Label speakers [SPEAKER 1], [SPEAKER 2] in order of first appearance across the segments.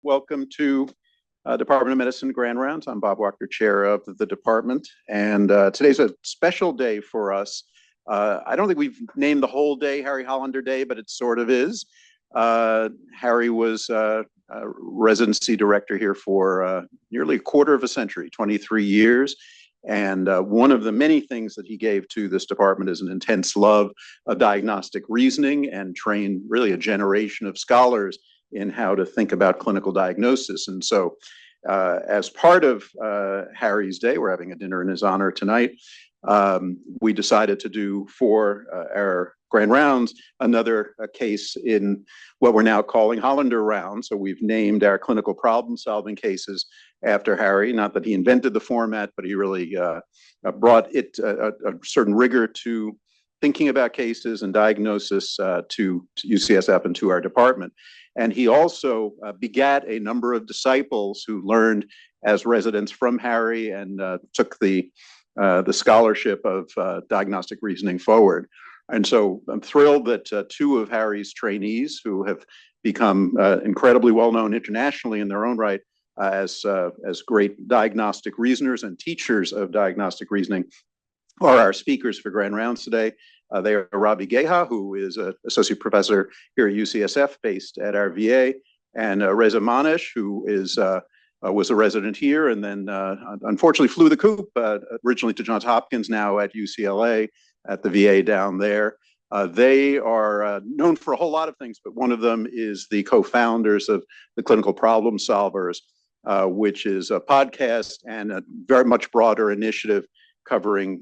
[SPEAKER 1] Welcome to Department of Medicine Grand Rounds. I'm Bob Walker, chair of the department, and today's a special day for us. I don't think we've named the whole day Harry Hollander Day, but it sort of is. Harry was residency director here for nearly a quarter of a century, 23 years. And one of the many things that he gave to this department is an intense love of diagnostic reasoning, and trained really a generation of scholars in how to think about clinical diagnosis. And so as part of Harry's day, we're having a dinner in his honor tonight. We decided to do for our Grand Rounds another case in what we're now calling Hollander Round. So we've named our clinical problem solving cases after Harry. Not that he invented the format, but he really brought it a certain rigor to thinking about cases and diagnosis to UCSF and to our department. And he also begat a number of disciples who learned as residents from Harry and took the scholarship of diagnostic reasoning forward. And so I'm thrilled that two of Harry's trainees, who have become incredibly well-known internationally in their own right as great diagnostic reasoners and teachers of diagnostic reasoning, are our speakers for Grand Rounds today. They are Ravi Geha, who is an associate professor here at UCSF, based at our VA, and Reza Manish, who was a resident here and then unfortunately flew the coop originally to Johns Hopkins, now at UCLA at the VA down there. They are known for a whole lot of things, but one of them is the co-founders of the Clinical Problem Solvers, which is a podcast and a very much broader initiative covering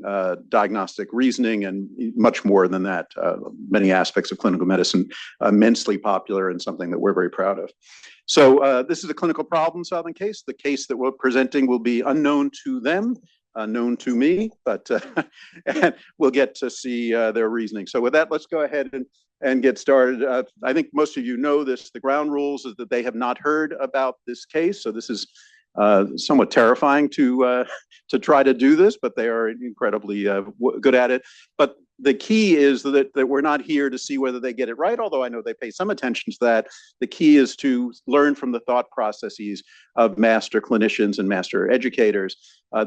[SPEAKER 1] diagnostic reasoning and much more than that, many aspects of clinical medicine, immensely popular and something that we're very proud of. So this is a clinical problem solving case. The case that we're presenting will be unknown to them, known to me, but and we'll get to see their reasoning. So with that, let's go ahead and get started. I think most of you know this. The ground rules is that they have not heard about this case. So this is somewhat terrifying to try to do this, but they are incredibly good at it. But the key is that we're not here to see whether they get it right, although I know they pay some attention to that. The key is to learn from the thought processes of master clinicians and master educators.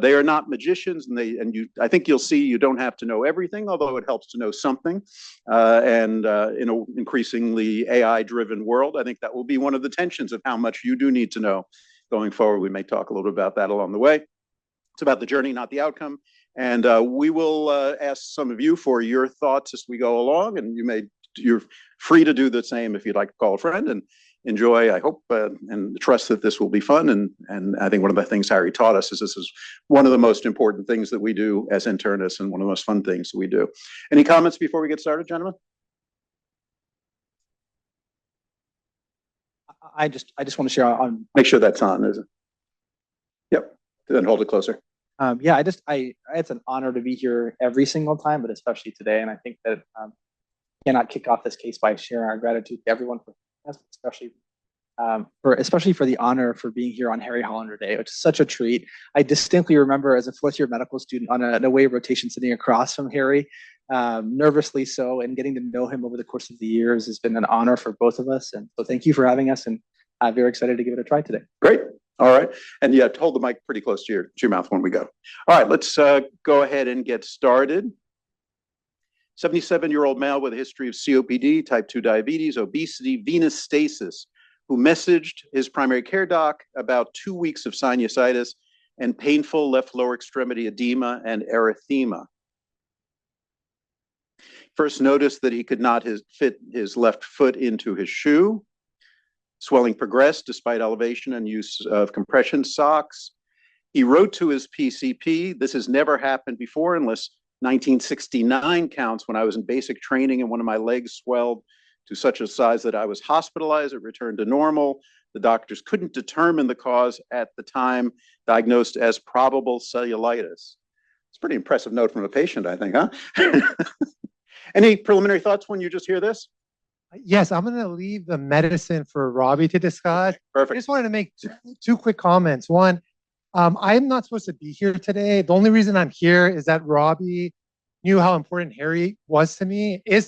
[SPEAKER 1] They are not magicians, and I think you'll see you don't have to know everything, although it helps to know something. And in an increasingly AI-driven world, I think that will be one of the tensions of how much you do need to know. Going forward, we may talk a little bit about that along the way. It's about the journey, not the outcome. And we will ask some of you for your thoughts as we go along, and you're free to do the same if you'd like to call a friend and enjoy. I hope and trust that this will be fun. And I think one of the things Harry taught us is this is one of the most important things that we do as internists and one of the most fun things that we do. Any comments before we get started, gentlemen?
[SPEAKER 2] I just want to share on.
[SPEAKER 1] Make sure that's on, is it? Yep. Then hold it closer.
[SPEAKER 2] Yeah, it's an honor to be here every single time, but especially today. And I think that cannot kick off this case by sharing our gratitude to everyone for especially for the honor for being here on Harry Hollander Day, which is such a treat. I distinctly remember as a fourth-year medical student on an away rotation sitting across from Harry, nervously so, and getting to know him over the course of the years has been an honor for both of us. And so thank you for having us, and I'm very excited to give it a try today.
[SPEAKER 1] Great. All right. And yeah, hold the mic pretty close to your mouth when we go. All right, let's go ahead and get started. 77-year-old male with a history of COPD, type 2 diabetes, obesity, venous stasis, who messaged his primary care doc about 2 weeks of sinusitis and painful left lower extremity edema and erythema. First noticed that he could not fit his left foot into his shoe. Swelling progressed despite elevation and use of compression socks. He wrote to his PCP. This has never happened before unless 1969 counts, when I was in basic training and one of my legs swelled to such a size that I was hospitalized. It returned to normal. The doctors couldn't determine the cause at the time, diagnosed as probable cellulitis. It's a pretty impressive note from a patient, I think, huh? Any preliminary thoughts when you just hear this?
[SPEAKER 3] Yes, I'm going to leave the medicine for Robbie to discuss.
[SPEAKER 1] Perfect.
[SPEAKER 3] I just wanted to make two quick comments. One, I'm not supposed to be here today. The only reason I'm here is that Robbie knew how important Harry is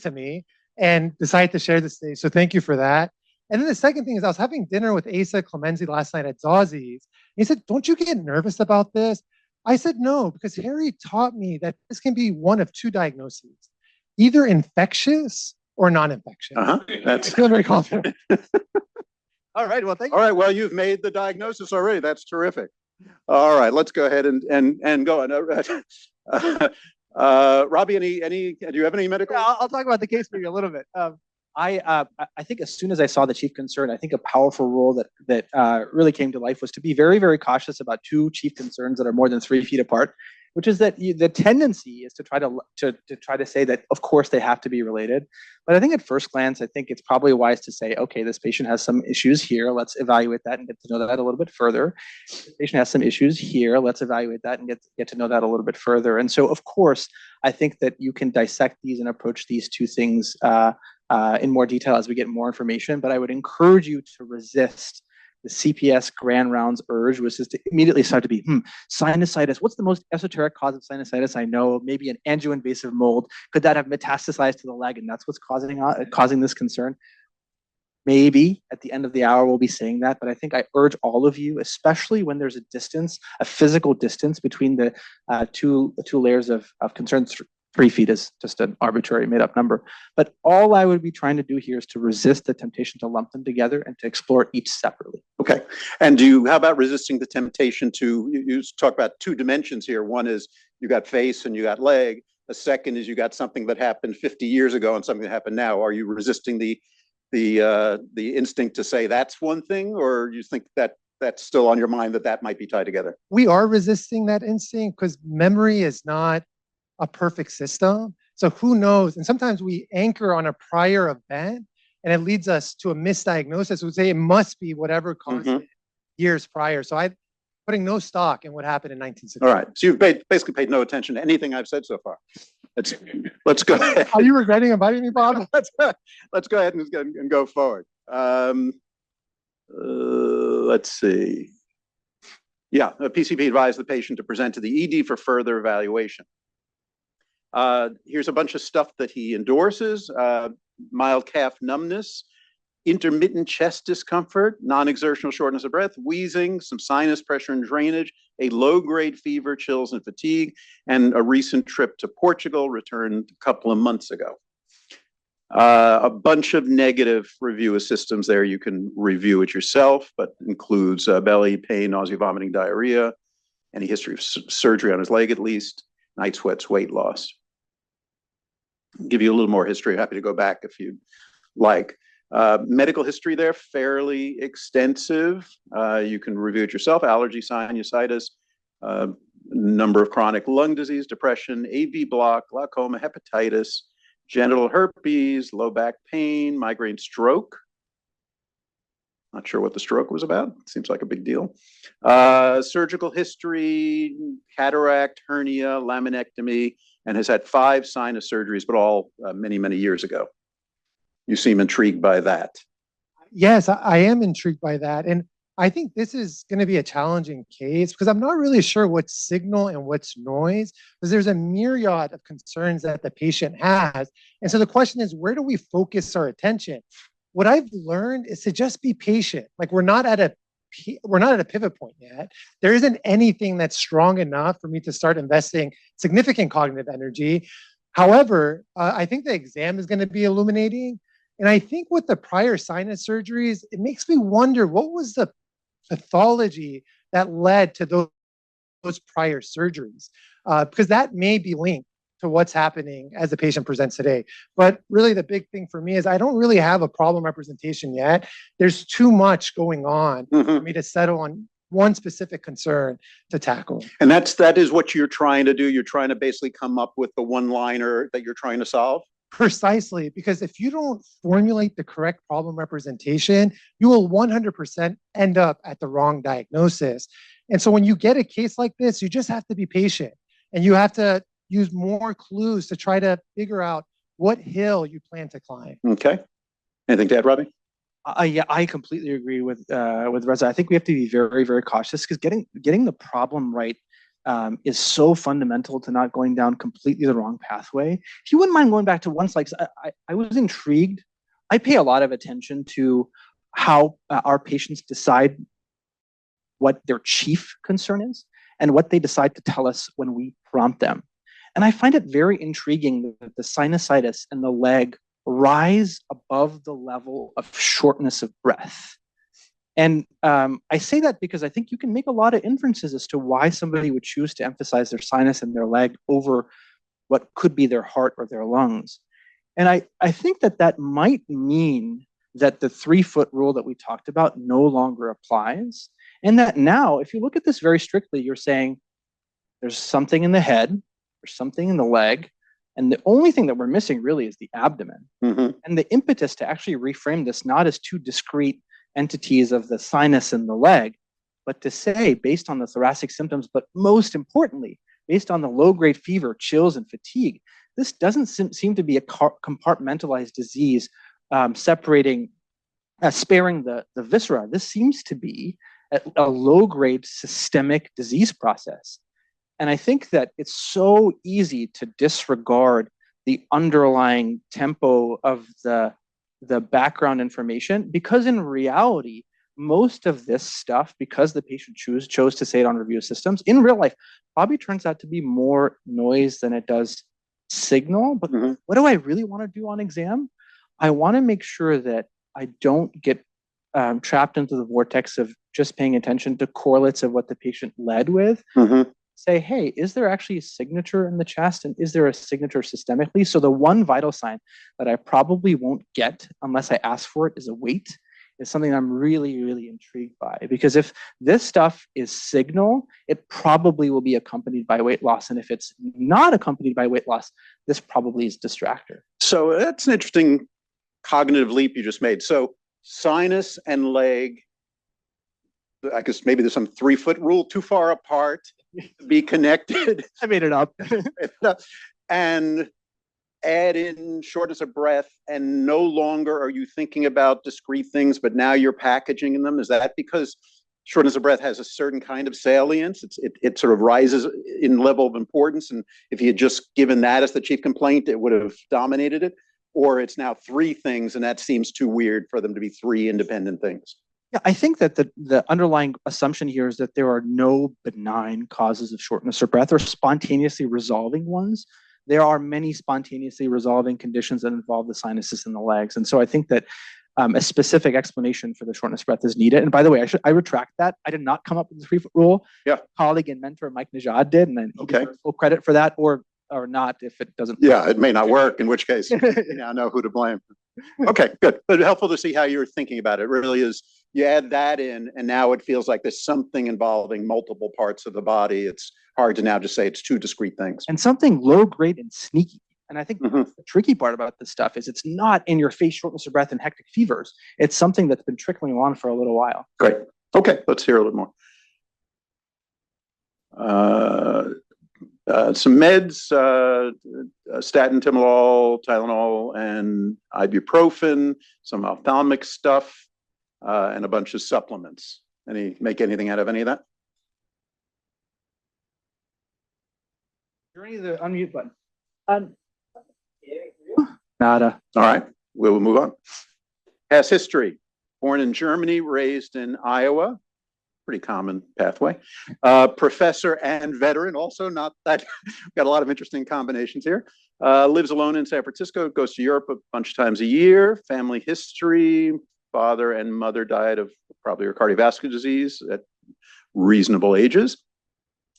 [SPEAKER 3] to me, and decided to share this today. So thank you for that. And then the second thing is I was having dinner with Asa Clemenzi last night at Zazzi's. He said, don't you get nervous about this? I said, no, because Harry taught me that this can be one of two diagnoses, either infectious or non-infectious.
[SPEAKER 1] Uh-huh.
[SPEAKER 3] I feel very confident.
[SPEAKER 2] All right. Well, thank
[SPEAKER 1] All right. Well, you've made the diagnosis already. That's terrific. All right. Let's go ahead and go. Robbie, do you have any medical?
[SPEAKER 2] Yeah, I'll talk about the case maybe a little bit. I think as soon as I saw the chief concern, I think a powerful rule that really came to life was to be very, very cautious about two chief concerns that are more than 3 feet apart, which is that the tendency is to try to say that of course they have to be related. But I think at first glance, I think it's probably wise to say, okay, this patient has some issues here. Let's evaluate that and get to know that a little bit further. This patient has some issues here. Let's evaluate that and get to know that a little bit further. And so, of course, I think that you can dissect these and approach these two things in more detail as we get more information. But I would encourage you to resist the CPS grand rounds urge, which is to immediately start to be, sinusitis. What's the most esoteric cause of sinusitis I know? Maybe an angioinvasive mold. Could that have metastasized to the leg? And that's what's causing this concern. Maybe at the end of the hour, we'll be saying that. But I think I urge all of you, especially when there's a distance, a physical distance between the two layers of concerns. 3 feet is just an arbitrary made up number. But all I would be trying to do here is to resist the temptation to lump them together and to explore each separately.
[SPEAKER 1] Okay. And how about resisting the temptation you talk about two dimensions here. One is you got face and you got leg. The second is you got something that happened 50 years ago and something that happened now. Are you resisting the instinct to say that's one thing, or you think that that's still on your mind that might be tied together?
[SPEAKER 3] We are resisting that instinct because memory is not a perfect system. So who knows? And sometimes we anchor on a prior event and it leads us to a misdiagnosis. We say it must be whatever caused it years prior. So I'm putting no stock in what happened in 1960.
[SPEAKER 1] All right. So you've basically paid no attention to anything I've said so far. Let's go ahead.
[SPEAKER 3] Are you regretting inviting me, Bob?
[SPEAKER 1] Let's go ahead and go forward. Let's see. Yeah, the PCP advised the patient to present to the ED for further evaluation. Here's a bunch of stuff that he endorses: mild calf numbness, intermittent chest discomfort, non-exertional shortness of breath, wheezing, some sinus pressure and drainage, a low-grade fever, chills and fatigue, and a recent trip to Portugal, returned a couple of months ago. A bunch of negative review of systems there. You can review it yourself, but includes belly pain, nausea, vomiting, diarrhea, any history of surgery on his leg at least, night sweats, weight loss. Give you a little more history. Happy to go back if you'd like. Medical history there, fairly extensive. You can review it yourself. Allergy, sinusitis, number of chronic lung disease, depression, AV block, glaucoma, hepatitis, genital herpes, low back pain, migraine, stroke. Not sure what the stroke was about. Seems like a big deal. Surgical history, cataract, hernia, laminectomy, and has had 5 sinus surgeries, but all many, many years ago. You seem intrigued by that.
[SPEAKER 3] Yes, I am intrigued by that. And I think this is going to be a challenging case because I'm not really sure what's signal and what's noise, because there's a myriad of concerns that the patient has. And so the question is, where do we focus our attention? What I've learned is to just be patient. Like we're not at a pivot point yet. There isn't anything that's strong enough for me to start investing significant cognitive energy. However, I think the exam is going to be illuminating. And I think with the prior sinus surgeries, it makes me wonder what was the pathology that led to those prior surgeries, because that may be linked to what's happening as the patient presents today. But really the big thing for me is I don't really have a problem representation yet. There's too much going on for me to settle on one specific concern to tackle.
[SPEAKER 1] And that is what you're trying to do. You're trying to basically come up with the one-liner that you're trying to solve.
[SPEAKER 3] Precisely, because if you don't formulate the correct problem representation, you will 100% end up at the wrong diagnosis. And so when you get a case like this, you just have to be patient and you have to use more clues to try to figure out what hill you plan to climb.
[SPEAKER 1] Okay. Anything to add, Robbie?
[SPEAKER 2] Yeah, I completely agree with Reza. I think we have to be very, very cautious because getting the problem right is so fundamental to not going down completely the wrong pathway. If you wouldn't mind going back to one slide, I was intrigued. I pay a lot of attention to how our patients decide what their chief concern is and what they decide to tell us when we prompt them. And I find it very intriguing that the sinusitis and the leg rise above the level of shortness of breath. And I say that because I think you can make a lot of inferences as to why somebody would choose to emphasize their sinus and their leg over what could be their heart or their lungs. And I think that that might mean that the 3-foot rule that we talked about no longer applies. And that now, if you look at this very strictly, you're saying there's something in the head, there's something in the leg, and the only thing that we're missing really is the abdomen.
[SPEAKER 1] Mm-hmm.
[SPEAKER 2] And the impetus to actually reframe this not as two discrete entities of the sinus and the leg, but to say, based on the thoracic symptoms, but most importantly, based on the low-grade fever, chills, and fatigue, this doesn't seem to be a compartmentalized disease sparing the viscera. This seems to be a low-grade systemic disease process. And I think that it's so easy to disregard the underlying tempo of the background information, because in reality, most of this stuff, because the patient chose to say it on review systems, in real life, probably turns out to be more noise than it does signal. But what do I really want to do on exam? I want to make sure that I don't get trapped into the vortex of just paying attention to correlates of what the patient led with. Say, hey, is there actually a signature in the chest, and is there a signature systemically? So the one vital sign that I probably won't get unless I ask for it is a weight, is something I'm really, really intrigued by. Because if this stuff is signal, it probably will be accompanied by weight loss. And if it's not accompanied by weight loss, this probably is distractor.
[SPEAKER 1] So that's an interesting cognitive leap you just made. So sinus and leg, I guess maybe there's some 3-foot rule, too far apart to be connected.
[SPEAKER 2] I made it up.
[SPEAKER 1] And add in shortness of breath, and no longer are you thinking about discrete things, but now you're packaging them. Is that because shortness of breath has a certain kind of salience? It sort of rises in level of importance, and if you had just given that as the chief complaint, it would have dominated it? Or it's now 3 things, and that seems too weird for them to be 3 independent things?
[SPEAKER 2] Yeah, I think that the underlying assumption here is that there are no benign causes of shortness of breath or spontaneously resolving ones. There are many spontaneously resolving conditions that involve the sinuses and the legs. And so I think that a specific explanation for the shortness of breath is needed. And by the way, I retract that. I did not come up with the 3-foot rule.
[SPEAKER 1] Yeah.
[SPEAKER 2] Colleague and mentor Mike Najad did, and then full credit for that, or not if it doesn't.
[SPEAKER 1] Yeah, it may not work, in which case you now know who to blame. Okay, good. But helpful to see how you're thinking about it. It really is. You add that in, and now it feels like there's something involving multiple parts of the body. It's hard to now just say it's 2 discrete things.
[SPEAKER 2] And something low grade and sneaky. And I think the tricky part about this stuff is it's not in your face shortness of breath and hectic fevers. It's something that's been trickling on for a little while.
[SPEAKER 1] Great. Okay, let's hear a little more. Some meds, statin, timolol, Tylenol, and ibuprofen, some ophthalmic stuff, and a bunch of supplements. Make anything out of any of that?
[SPEAKER 2] Journey the unmute button. Nada.
[SPEAKER 1] All right, we'll move on. Past history. Born in Germany, raised in Iowa. Pretty common pathway. Professor and veteran, also not that. Got a lot of interesting combinations here. Lives alone in San Francisco, goes to Europe a bunch of times a year. Family history. Father and mother died of probably cardiovascular disease at reasonable ages.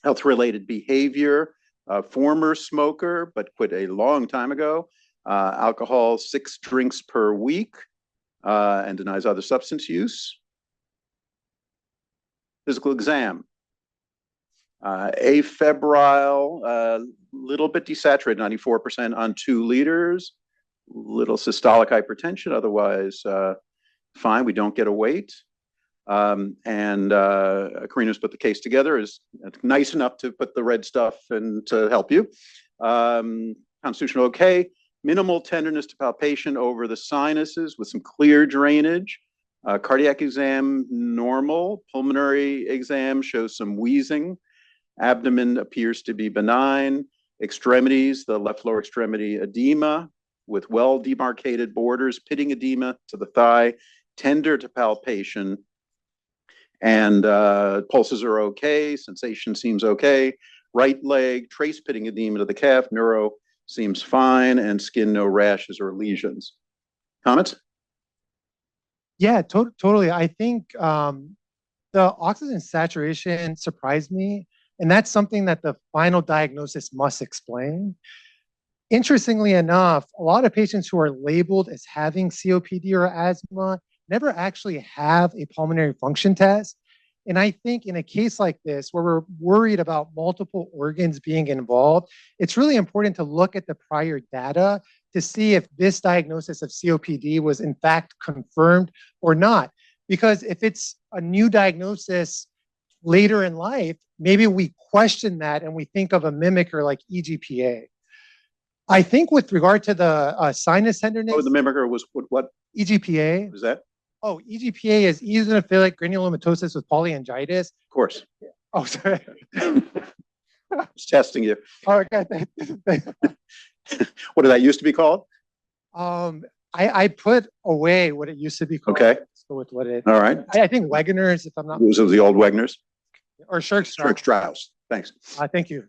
[SPEAKER 1] Health-related behavior. Former smoker, but quit a long time ago. Alcohol, 6 drinks per week, and denies other substance use. Physical exam. Afebrile, little bit desaturated, 94% on 2 liters. Little systolic hypertension, otherwise fine. We don't get a weight. Karina's put the case together, is nice enough to put the red stuff and to help you. Constitutional okay. Minimal tenderness to palpation over the sinuses with some clear drainage. Cardiac exam, normal. Pulmonary exam shows some wheezing. Abdomen appears to be benign. Extremities, the left lower extremity edema with well demarcated borders, pitting edema to the thigh, tender to palpation, and pulses are okay, sensation seems okay. Right leg, trace pitting edema to the calf, neuro seems fine, and skin, no rashes or lesions. Comments?
[SPEAKER 3] Yeah, totally. I think the oxygen saturation surprised me, and that's something that the final diagnosis must explain. Interestingly enough, a lot of patients who are labeled as having COPD or asthma never actually have a pulmonary function test. And I think in a case like this, where we're worried about multiple organs being involved, it's really important to look at the prior data to see if this diagnosis of COPD was in fact confirmed or not. Because if it's a new diagnosis later in life, maybe we question that and we think of a mimicker like EGPA. I think with regard to the sinus tenderness.
[SPEAKER 1] Oh, the mimicker was what?
[SPEAKER 3] EGPA.
[SPEAKER 1] Was that?
[SPEAKER 3] Oh, EGPA is eosinophilic granulomatosis with polyangiitis.
[SPEAKER 1] Of course.
[SPEAKER 3] Oh, sorry.
[SPEAKER 1] Just testing you.
[SPEAKER 3] Oh, okay.
[SPEAKER 1] What did that used to be called?
[SPEAKER 3] I put away what it used to be called.
[SPEAKER 1] Okay.
[SPEAKER 3] Let's go with what it.
[SPEAKER 1] All right.
[SPEAKER 3] I think Wegener's, if I'm not.
[SPEAKER 1] It was the old Wegener's?
[SPEAKER 3] Or Schurz.
[SPEAKER 1] Strauss. Thanks.
[SPEAKER 3] Thank you.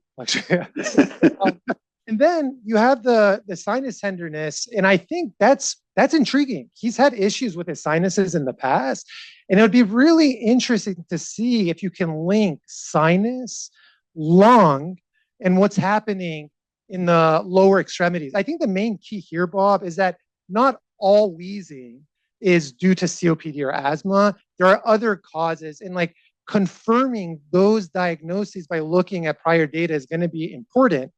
[SPEAKER 3] And then you have the sinus tenderness, and I think that's intriguing. He's had issues with his sinuses in the past, and it would be really interesting to see if you can link sinus, lung, and what's happening in the lower extremities. I think the main key here, Bob, is that not all wheezing is due to COPD or asthma. There are other causes, and like confirming those diagnoses by looking at prior data is going to be important.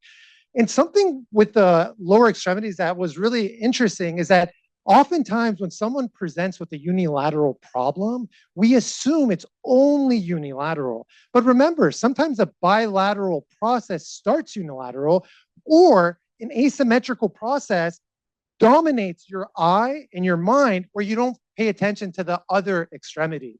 [SPEAKER 3] And something with the lower extremities that was really interesting is that oftentimes when someone presents with a unilateral problem, we assume it's only unilateral. But remember, sometimes a bilateral process starts unilateral, or an asymmetrical process dominates your eye and your mind where you don't pay attention to the other extremity.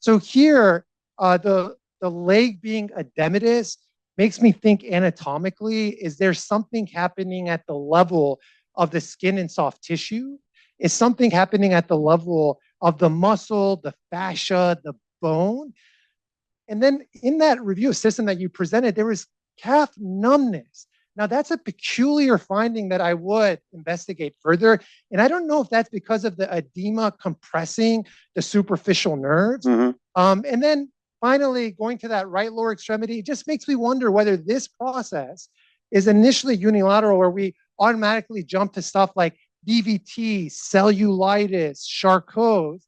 [SPEAKER 3] So here, the leg being edematous makes me think anatomically, is there something happening at the level of the skin and soft tissue? Is something happening at the level of the muscle, the fascia, the bone? And then in that review system that you presented, there was calf numbness. Now that's a peculiar finding that I would investigate further. And I don't know if that's because of the edema compressing the superficial nerves. And then finally, going to that right lower extremity, it just makes me wonder whether this process is initially unilateral, where we automatically jump to stuff like DVT, cellulitis, Charcot's,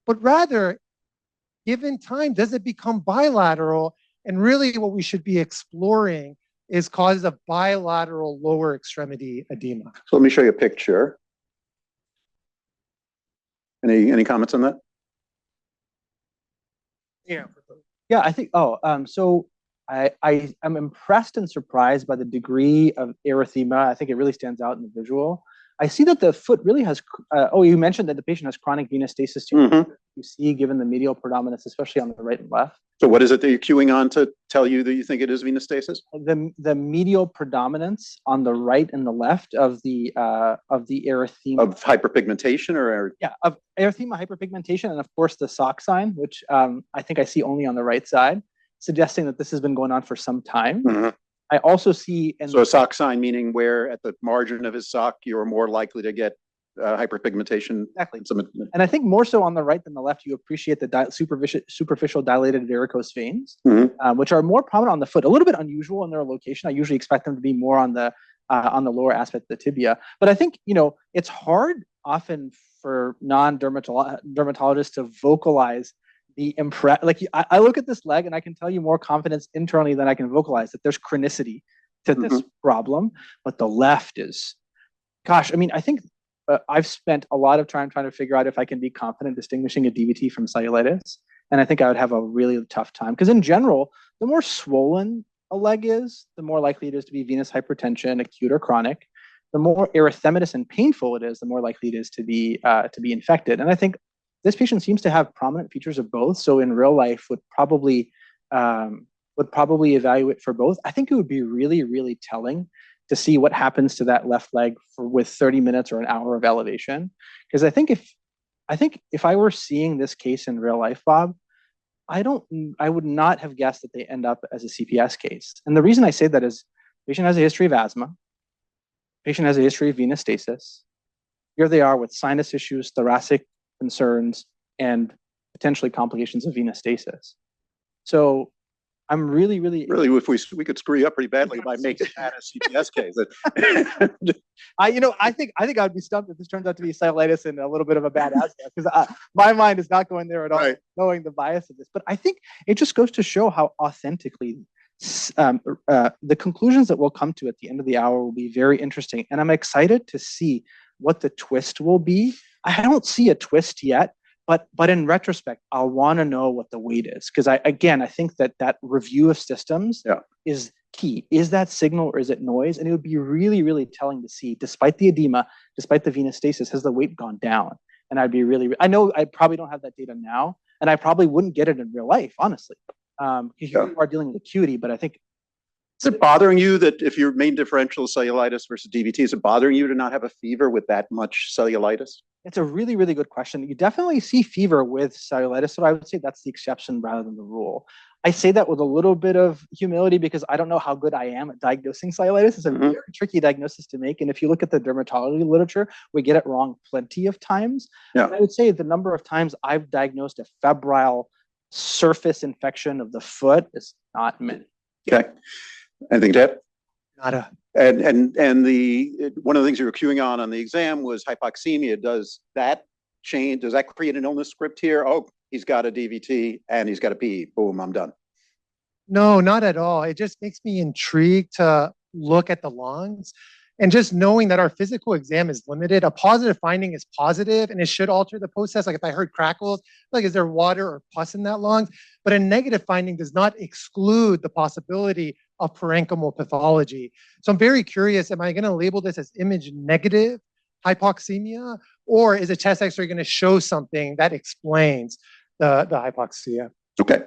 [SPEAKER 3] but rather, given time, does it become bilateral? And really what we should be exploring is causes of bilateral lower extremity edema.
[SPEAKER 1] So let me show you a picture. Any comments on that?
[SPEAKER 2] Yeah, I think. So I'm impressed and surprised by the degree of erythema. I think it really stands out in the visual. I see that the foot really has. You mentioned that the patient has chronic venous stasis too. You see, given the medial predominance, especially on the right and left.
[SPEAKER 1] So what is it that you're queuing on to tell you that you think it is venous stasis?
[SPEAKER 2] The medial predominance on the right and the left of the erythema.
[SPEAKER 1] Of hyperpigmentation or?
[SPEAKER 2] Yeah, of erythema, hyperpigmentation, and of course the sock sign, which I think I see only on the right side, suggesting that this has been going on for some time. I also see.
[SPEAKER 1] So a sock sign meaning where at the margin of his sock you're more likely to get hyperpigmentation.
[SPEAKER 2] Exactly. And I think more so on the right than the left, you appreciate the superficial dilated varicose veins, which are more prominent on the foot, a little bit unusual in their location. I usually expect them to be more on the lower aspect of the tibia. But I think, it's hard often for non-dermatologists to vocalize the I look at this leg and I can tell you more confidence internally than I can vocalize that there's chronicity to this problem, but the left is, I think I've spent a lot of time trying to figure out if I can be confident distinguishing a DVT from cellulitis. And I think I would have a really tough time because in general, the more swollen a leg is, the more likely it is to be venous hypertension, acute or chronic. The more erythematous and painful it is, the more likely it is to be infected. And I think this patient seems to have prominent features of both. So in real life would probably evaluate for both. I think it would be really, really telling to see what happens to that left leg with 30 minutes or an hour of elevation. Because I think I think if I were seeing this case in real life, Bob, I would not have guessed that they end up as a CPS case. And the reason I say that is patient has a history of asthma, patient has a history of venous stasis. Here they are with sinus issues, thoracic concerns, and potentially complications of venous stasis. So I'm really,
[SPEAKER 1] if we could screw you up pretty badly by making that a CPS case.
[SPEAKER 2] I think I'd be stumped if this turns out to be cellulitis and a little bit of a bad asthma, because my mind is not going there at all,
[SPEAKER 1] right,
[SPEAKER 2] knowing the bias of this. But I think it just goes to show how authentically the conclusions that we'll come to at the end of the hour will be very interesting. And I'm excited to see what the twist will be. I don't see a twist yet, but in retrospect, I'll want to know what the weight is. Because I think that review of systems is key. Is that signal or is it noise? And it would be really, really telling to see, despite the edema, despite the venous stasis, has the weight gone down? And I know I probably don't have that data now, and I probably wouldn't get it in real life, honestly. You are dealing with acuity, but I think.
[SPEAKER 1] Is it bothering you that if your main differential is cellulitis versus DVT, is it bothering you to not have a fever with that much cellulitis?
[SPEAKER 2] It's a really, really good question. You definitely see fever with cellulitis, so I would say that's the exception rather than the rule. I say that with a little bit of humility because I don't know how good I am at diagnosing cellulitis. It's a very tricky diagnosis to make. And if you look at the dermatology literature, we get it wrong plenty of times.
[SPEAKER 1] Yeah.
[SPEAKER 2] And I would say the number of times I've diagnosed a febrile surface infection of the foot is not many.
[SPEAKER 1] Okay. Anything to add?
[SPEAKER 3] Nada.
[SPEAKER 1] And one of the things you were queuing on the exam was hypoxemia. Does that change? Does that create an illness script here? Oh, he's got a DVT and he's got a PE. Boom, I'm done.
[SPEAKER 3] No, not at all. It just makes me intrigued to look at the lungs. And just knowing that our physical exam is limited, a positive finding is positive and it should alter the post-test. Like if I heard crackles, like is there water or pus in that lung? But a negative finding does not exclude the possibility of parenchymal pathology. So I'm very curious, am I going to label this as image negative hypoxemia, or is a chest x-ray going to show something that explains the hypoxia?
[SPEAKER 1] Okay.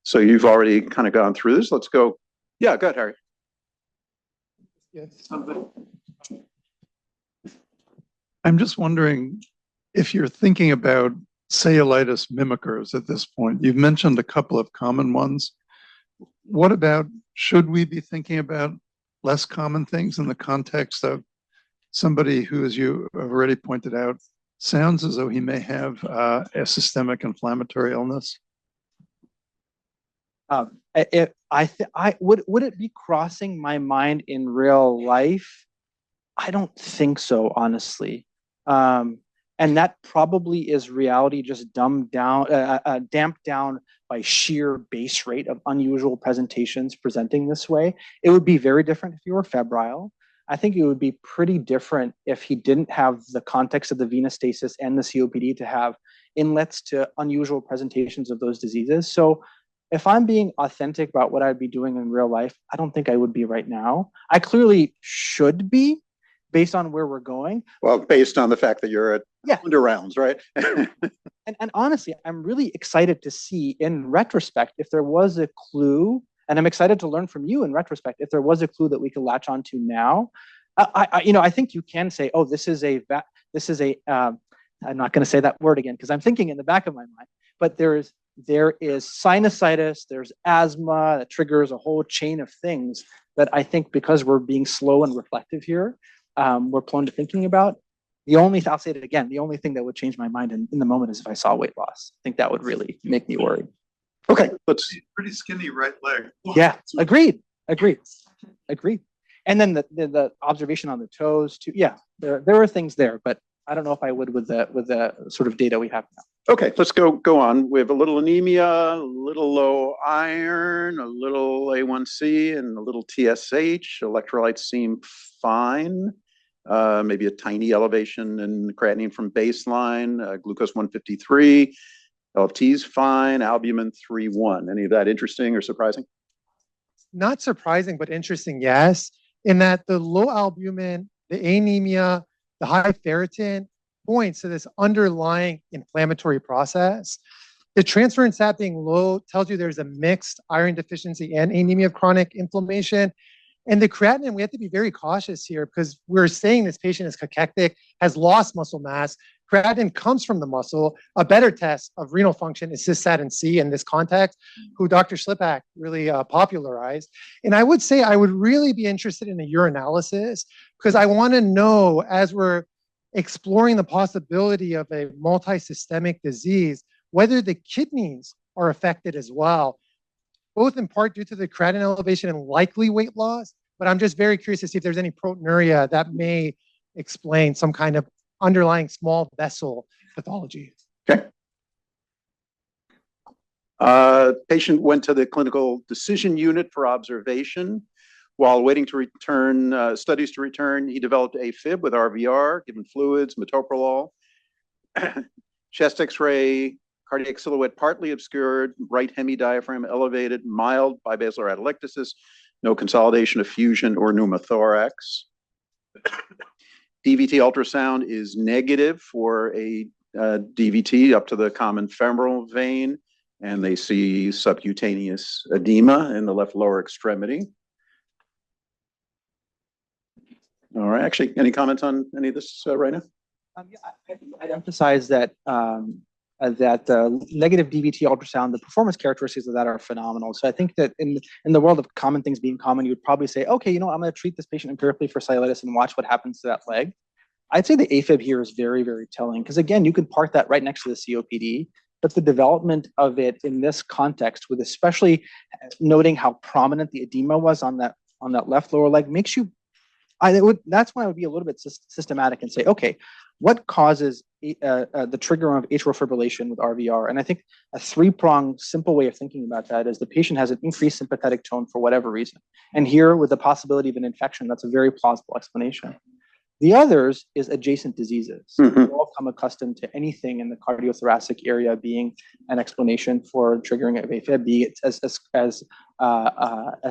[SPEAKER 1] So you've already kind of gone through this. Let's go. Yeah, go ahead, Harry.
[SPEAKER 3] Yes.
[SPEAKER 4] I'm just wondering if you're thinking about cellulitis mimickers at this point. You've mentioned a couple of common ones. What about, should we be thinking about less common things in the context of somebody who, as you have already pointed out, sounds as though he may have a systemic inflammatory illness?
[SPEAKER 2] Would it be crossing my mind in real life? I don't think so, honestly. And that probably is reality just damped down by sheer base rate of unusual presentations presenting this way. It would be very different if you were febrile. I think it would be pretty different if he didn't have the context of the venous stasis and the COPD to have inlets to unusual presentations of those diseases. So if I'm being authentic about what I'd be doing in real life, I don't think I would be right now. I clearly should be, based on where we're going.
[SPEAKER 1] Well, based on the fact that you're at under rounds, right?
[SPEAKER 2] and honestly, I'm really excited to see in retrospect if there was a clue, and I'm excited to learn from you in retrospect if there was a clue that we could latch onto now. I think you can say, oh, this is a. I'm not going to say that word again because I'm thinking in the back of my mind. But there is sinusitis, there's asthma that triggers a whole chain of things that I think because we're being slow and reflective here, we're prone to thinking about. I'll say it again, the only thing that would change my mind in the moment is if I saw weight loss. I think that would really make me worried.
[SPEAKER 1] Okay,
[SPEAKER 4] pretty skinny right leg.
[SPEAKER 2] Yeah, agreed. And then the observation on the toes too. Yeah, there are things there, but I don't know if I would with the sort of data we have now.
[SPEAKER 1] Okay, let's go on. We have a little anemia, a little low iron, a little A1C, and a little TSH. Electrolytes seem fine. Maybe a tiny elevation in creatinine from baseline. Glucose 153. LFT's fine. Albumin 3.1. Any of that interesting or surprising?
[SPEAKER 3] Not surprising, but interesting, yes. In that the low albumin, the anemia, the high ferritin points to this underlying inflammatory process. The transferrin sat being low tells you there's a mixed iron deficiency and anemia of chronic inflammation. And the creatinine, we have to be very cautious here because we're saying this patient is cachectic, has lost muscle mass. Creatinine comes from the muscle. A better test of renal function is cystatin C in this context, who Dr. Schlipak really popularized. And I would say I would really be interested in a urinalysis because I want to know, as we're exploring the possibility of a multisystemic disease, whether the kidneys are affected as well, both in part due to the creatinine elevation and likely weight loss, but I'm just very curious to see if there's any proteinuria that may explain some kind of underlying small vessel pathology.
[SPEAKER 1] Okay. Patient went to the clinical decision unit for observation. While waiting to return, studies to return, he developed AFib with RVR, given fluids, metoprolol, chest x-ray, cardiac silhouette partly obscured, right hemidiaphragm elevated, mild bibasilar atelectasis, no consolidation of fusion or pneumothorax. DVT ultrasound is negative for a DVT up to the common femoral vein, and they see subcutaneous edema in the left lower extremity. All right, actually, any comments on any of this right now?
[SPEAKER 2] I'd emphasize that negative DVT ultrasound, the performance characteristics of that are phenomenal. So I think that in the world of common things being common, you would probably say, okay, I'm going to treat this patient empirically for cellulitis and watch what happens to that leg. I'd say the AFib here is very, very telling because, again, you could park that right next to the COPD, but the development of it in this context, with especially noting how prominent the edema was on that left lower leg, makes you. That's when I would be a little bit systematic and say, okay, what causes the trigger of atrial fibrillation with RVR? And I think a three-pronged simple way of thinking about that is the patient has an increased sympathetic tone for whatever reason. And here, with the possibility of an infection, that's a very plausible explanation. The others is adjacent diseases.
[SPEAKER 1] Mm-hmm.
[SPEAKER 2] We've all come accustomed to anything in the cardiothoracic area being an explanation for triggering of AFib, be it as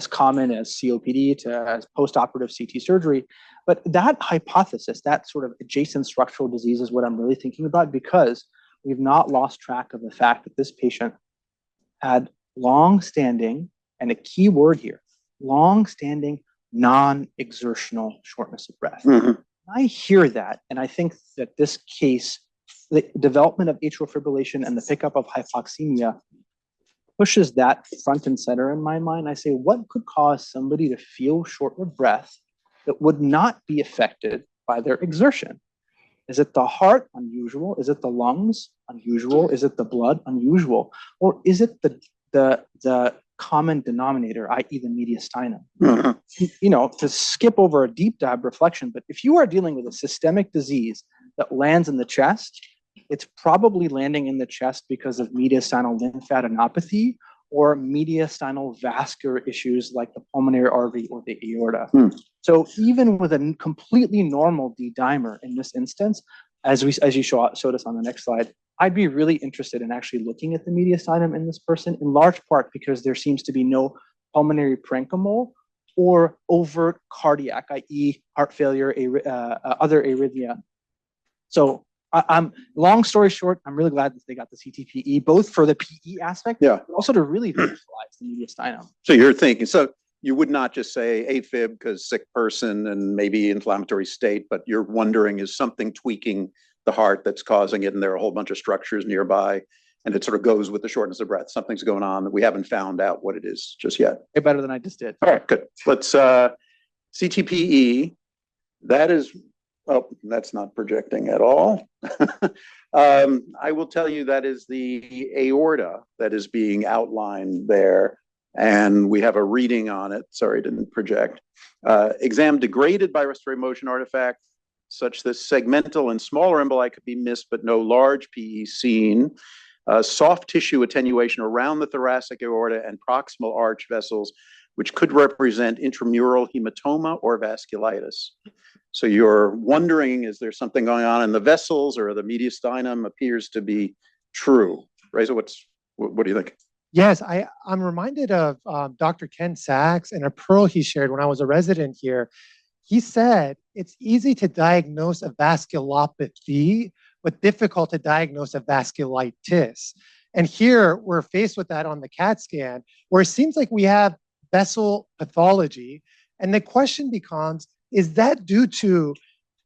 [SPEAKER 2] common as COPD to as postoperative CT surgery. But that hypothesis, that sort of adjacent structural disease is what I'm really thinking about because we've not lost track of the fact that this patient had long-standing, and a key word here, long-standing non-exertional shortness of breath.
[SPEAKER 1] Mm-hmm.
[SPEAKER 2] I hear that, and I think that this case, the development of atrial fibrillation and the pickup of hypoxemia pushes that front and center in my mind. I say, what could cause somebody to feel short of breath that would not be affected by their exertion? Is it the heart? Unusual. Is it the lungs? Unusual. Is it the blood? Unusual. Or is it the common denominator, i.e. the mediastinum?
[SPEAKER 1] Mm-hmm.
[SPEAKER 2] To skip over a deep dive reflection, but if you are dealing with a systemic disease that lands in the chest, it's probably landing in the chest because of mediastinal lymphadenopathy or mediastinal vascular issues like the pulmonary artery or the aorta. So even with a completely normal D-dimer in this instance, as you showed us on the next slide, I'd be really interested in actually looking at the mediastinum in this person, in large part because there seems to be no pulmonary parenchymal or overt cardiac, i.e. heart failure, other arrhythmia. So I'm long story short, I'm really glad that they got the CTPE, both for the PE aspect, but also to really visualize the mediastinum.
[SPEAKER 1] So you're thinking, so you would not just say AFib because sick person and maybe inflammatory state, but you're wondering, is something tweaking the heart that's causing it? And there are a whole bunch of structures nearby, and it sort of goes with the shortness of breath. Something's going on that we haven't found out what it is just yet.
[SPEAKER 2] Way better than I just did.
[SPEAKER 1] All right, good. Let's CTPE. That is, oh, that's not projecting at all. I will tell you that is the aorta that is being outlined there. And we have a reading on it. Sorry, didn't project. Exam degraded by respiratory motion artifact, such that segmental and smaller emboli could be missed, but no large PE seen. Soft tissue attenuation around the thoracic aorta and proximal arch vessels, which could represent intramural hematoma or vasculitis. So you're wondering, is there something going on in the vessels, or the mediastinum appears to be true? Reza, what do you think?
[SPEAKER 3] Yes, I'm reminded of Dr. Ken Sachs and a pearl he shared when I was a resident here. He said it's easy to diagnose a vasculopathy, but difficult to diagnose a vasculitis. And here we're faced with that on the CAT scan, where it seems like we have vessel pathology. And the question becomes, is that due to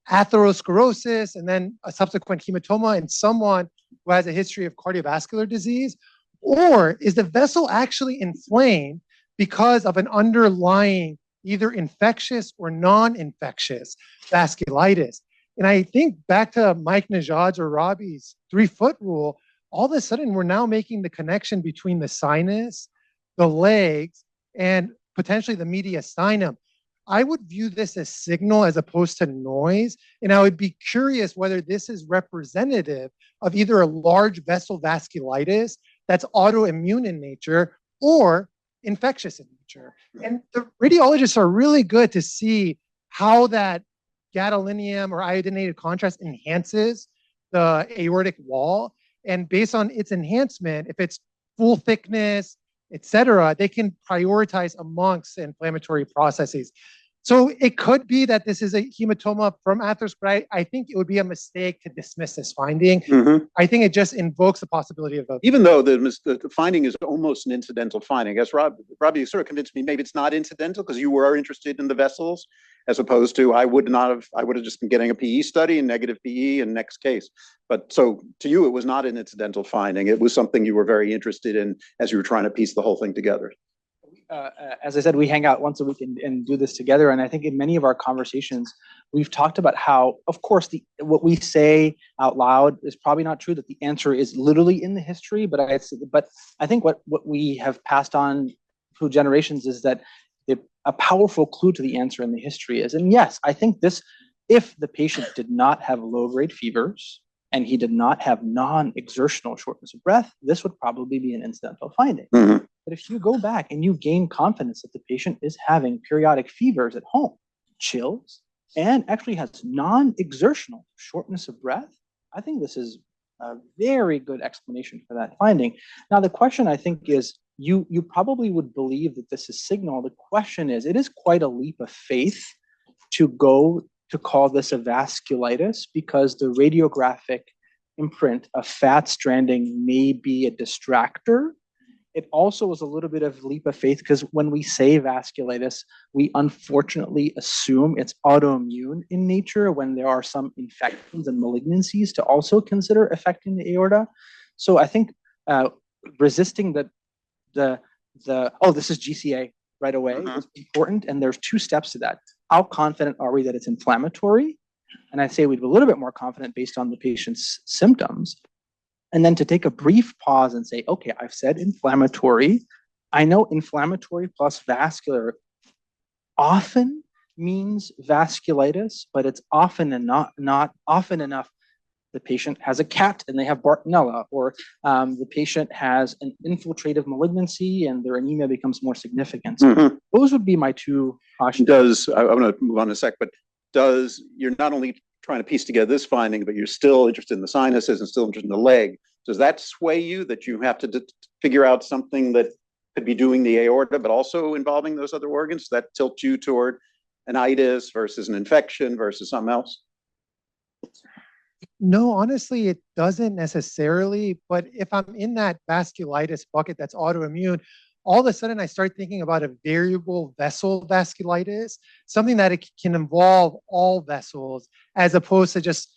[SPEAKER 3] atherosclerosis and then a subsequent hematoma in someone who has a history of cardiovascular disease? Or is the vessel actually inflamed because of an underlying either infectious or non-infectious vasculitis? And I think back to Mike Najad's or Robbie's 3-foot rule, all of a sudden we're now making the connection between the sinus, the legs, and potentially the mediastinum. I would view this as signal as opposed to noise. And I would be curious whether this is representative of either a large vessel vasculitis that's autoimmune in nature or infectious in nature. And the radiologists are really good to see how that gadolinium or iodinated contrast enhances the aortic wall. And based on its enhancement, if it's full thickness, et cetera, they can prioritize amongst inflammatory processes. So it could be that this is a hematoma from atherosclerosis, but I think it would be a mistake to dismiss this finding. I think it just invokes the possibility of a...
[SPEAKER 1] Even though the finding is almost an incidental finding. I guess, Robbie, you sort of convinced me maybe it's not incidental because you were interested in the vessels, as opposed to I would have just been getting a PE study and negative PE and next case. But so to you, it was not an incidental finding. It was something you were very interested in as you were trying to piece the whole thing together.
[SPEAKER 2] As I said, we hang out once a week and do this together. And I think in many of our conversations, we've talked about how, of course, what we say out loud is probably not true, that the answer is literally in the history. But I think what we have passed on through generations is that a powerful clue to the answer in the history is, and yes, I think this, if the patient did not have low-grade fevers and he did not have non-exertional shortness of breath, this would probably be an incidental finding. But if you go back and you gain confidence that the patient is having periodic fevers at home, chills, and actually has non-exertional shortness of breath, I think this is a very good explanation for that finding. Now, the question I think is, you probably would believe that this is signal. The question is, it is quite a leap of faith to call this a vasculitis because the radiographic imprint of fat stranding may be a distractor. It also was a little bit of leap of faith because when we say vasculitis, we unfortunately assume it's autoimmune in nature when there are some infections and malignancies to also consider affecting the aorta. So I think resisting this is GCA right away is important. And there's 2 steps to that. How confident are we that it's inflammatory? And I'd say we'd be a little bit more confident based on the patient's symptoms. And then to take a brief pause and say, okay, I've said inflammatory. I know inflammatory plus vascular often means vasculitis, but it's often and not often enough. The patient has a cat and they have Bartonella, or the patient has an infiltrative malignancy and their anemia becomes more significant. So those would be my 2 cautions.
[SPEAKER 1] I'm going to move on in a sec, but you're not only trying to piece together this finding, but you're still interested in the sinuses and still interested in the leg. Does that sway you that you have to figure out something that could be doing the aorta, but also involving those other organs? Does that tilt you toward an itis versus an infection versus something else?
[SPEAKER 3] No, honestly, it doesn't necessarily. But if I'm in that vasculitis bucket that's autoimmune, all of a sudden I start thinking about a variable vessel vasculitis, something that it can involve all vessels as opposed to just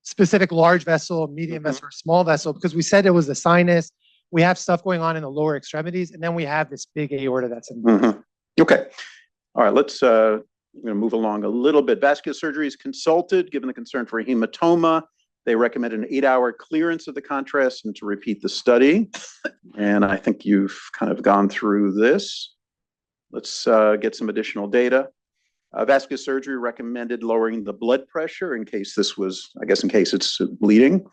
[SPEAKER 3] specific large vessel, medium vessel, or small vessel, because we said it was the sinus. We have stuff going on in the lower extremities, and then we have this big aorta that's in.
[SPEAKER 1] Okay. All right, let's I'm going to move along a little bit. Vascular surgery is consulted, given the concern for a hematoma. They recommend an 8-hour clearance of the contrast and to repeat the study. And I think you've kind of gone through this. Let's get some additional data. Vascular surgery recommended lowering the blood pressure in case in case it's bleeding.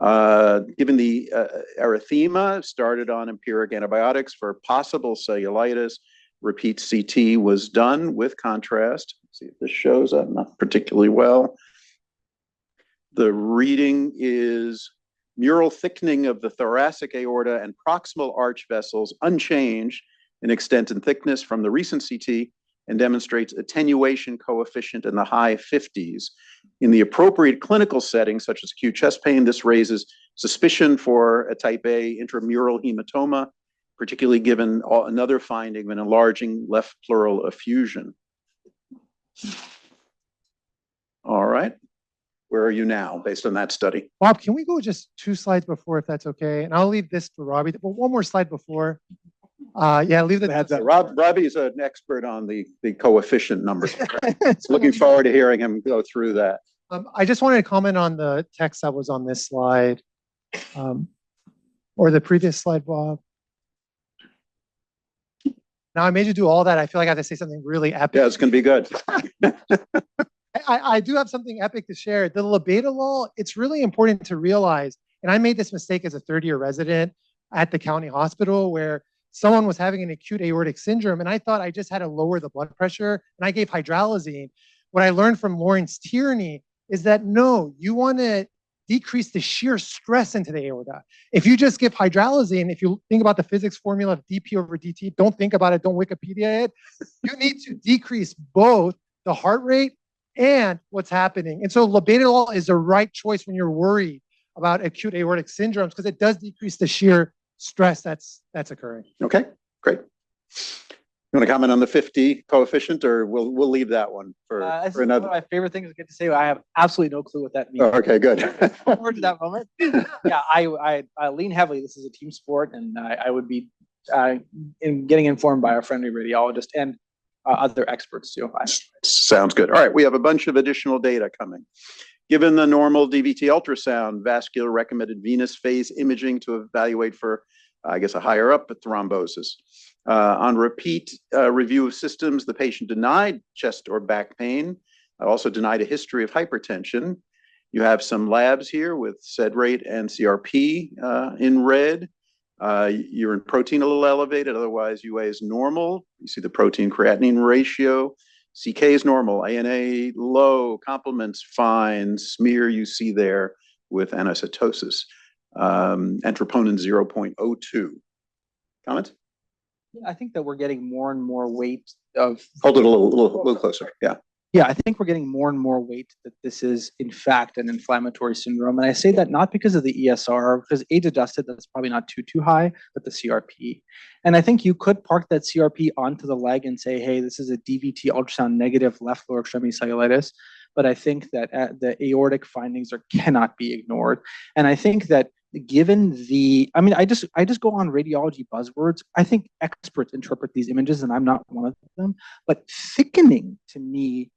[SPEAKER 1] Given the erythema, started on empiric antibiotics for possible cellulitis. Repeat CT was done with contrast. Let's see if this shows up, not particularly well. The reading is mural thickening of the thoracic aorta and proximal arch vessels unchanged in extent and thickness from the recent CT and demonstrates attenuation coefficient in the high 50s. In the appropriate clinical setting, such as acute chest pain, this raises suspicion for a type A intramural hematoma particularly given another finding of an enlarging left pleural effusion. All right. Where are you now based on that study?
[SPEAKER 3] Bob, can we go just 2 slides before, if that's okay? And I'll leave this to Robbie. Well, one more slide before. Yeah, leave the heads up.
[SPEAKER 1] Robbie's an expert on the coefficient numbers. Looking forward to hearing him go through that.
[SPEAKER 3] I just wanted to comment on the text that was on this slide, or the previous slide, Bob. Now I made you do all that. I feel like I have to say something really epic.
[SPEAKER 1] Yeah, it's going to be good.
[SPEAKER 3] I do have something epic to share. The labetalol, it's really important to realize, and I made this mistake as a third-year resident at the county hospital where someone was having an acute aortic syndrome, and I thought I just had to lower the blood pressure, and I gave hydralazine. What I learned from Lawrence Tierney is that no, you want to decrease the shear stress into the aorta. If you just give hydralazine, if you think about the physics formula of dP over dt, don't think about it, don't Wikipedia it. You need to decrease both the heart rate and what's happening. And so labetalol is the right choice when you're worried about acute aortic syndromes because it does decrease the shear stress that's occurring.
[SPEAKER 1] Okay, great. You want to comment on the 50 coefficient, or we'll leave that one for another?
[SPEAKER 2] One of my favorite things to get to say. I have absolutely no clue what that means.
[SPEAKER 1] Oh, okay, good.
[SPEAKER 2] Forward to that moment. Yeah, I lean heavily. This is a team sport, and I would be in getting informed by our friendly radiologist and other experts too.
[SPEAKER 1] Sounds good. All right, we have a bunch of additional data coming. Given the normal DVT ultrasound, vascular recommended venous phase imaging to evaluate for, I guess, a higher up thrombosis. On repeat review of systems, the patient denied chest or back pain, also denied a history of hypertension. You have some labs here with SED rate and CRP in red. Urine protein a little elevated, otherwise UA is normal. You see the protein creatinine ratio. CK is normal, ANA low, complements fine, smear you see there with anositosis. Troponin 0.02. Comments?
[SPEAKER 2] I think that we're getting more and more weight of.
[SPEAKER 1] Hold it a little closer. Yeah.
[SPEAKER 2] Yeah, I think we're getting more and more weight that this is, in fact, an inflammatory syndrome. And I say that not because of the ESR, because age-adjusted, that's probably not too high, but the CRP. And I think you could park that CRP onto the leg and say, hey, this is a DVT ultrasound negative left lower extremity cellulitis. But I think that the aortic findings cannot be ignored. And I think that given I just go on radiology buzzwords. I think experts interpret these images, and I'm not one of them. But thickening to me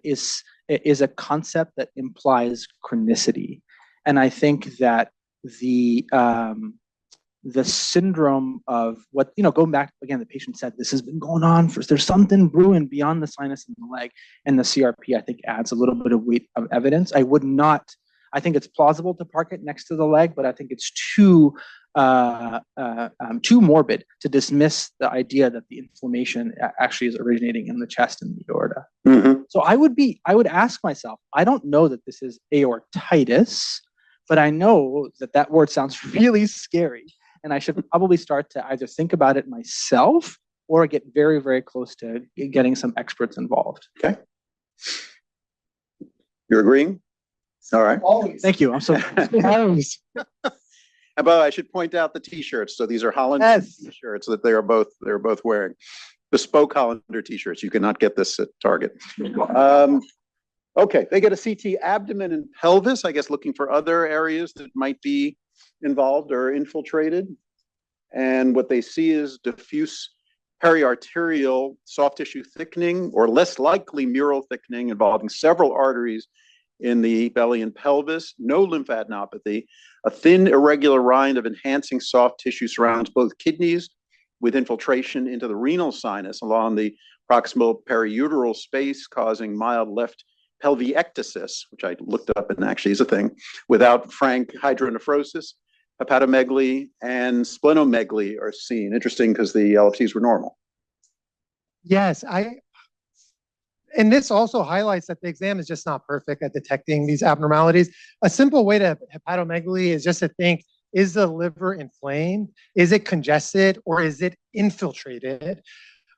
[SPEAKER 2] is a concept that implies chronicity, and I think that the syndrome of what going back again, the patient said this has been going on for. There's something brewing beyond the sinus and the leg, and the CRP I think adds a little bit of weight of evidence. I think it's plausible to park it next to the leg, but I think it's too morbid to dismiss the idea that the inflammation actually is originating in the chest and the aorta.
[SPEAKER 1] Mm-hmm.
[SPEAKER 2] So I would ask myself, I don't know that this is aortitis, but I know that word sounds really scary, and I should probably start to either think about it myself or get very, very close to getting some experts involved.
[SPEAKER 1] Okay. You're agreeing? All right.
[SPEAKER 2] Always. Thank you. I'm so.
[SPEAKER 1] But I should point out the T-shirts. So these are Hollander T-shirts that they're both wearing. Bespoke Hollander T-shirts. You cannot get this at Target. Okay, they get a CT abdomen and pelvis. I guess looking for other areas that might be involved or infiltrated. And what they see is diffuse periarterial soft tissue thickening, or less likely mural thickening involving several arteries in the belly and pelvis, no lymphadenopathy. A thin, irregular rind of enhancing soft tissue surrounds both kidneys with infiltration into the renal sinus along the proximal periuteral space, causing mild left pelviectasis, which I looked up and actually is a thing, without frank hydronephrosis. Hepatomegaly and splenomegaly are seen. Interesting because the LFTs were normal.
[SPEAKER 3] Yes, and this also highlights that the exam is just not perfect at detecting these abnormalities. A simple way to hepatomegaly is just to think, is the liver inflamed? Is it congested, or is it infiltrated?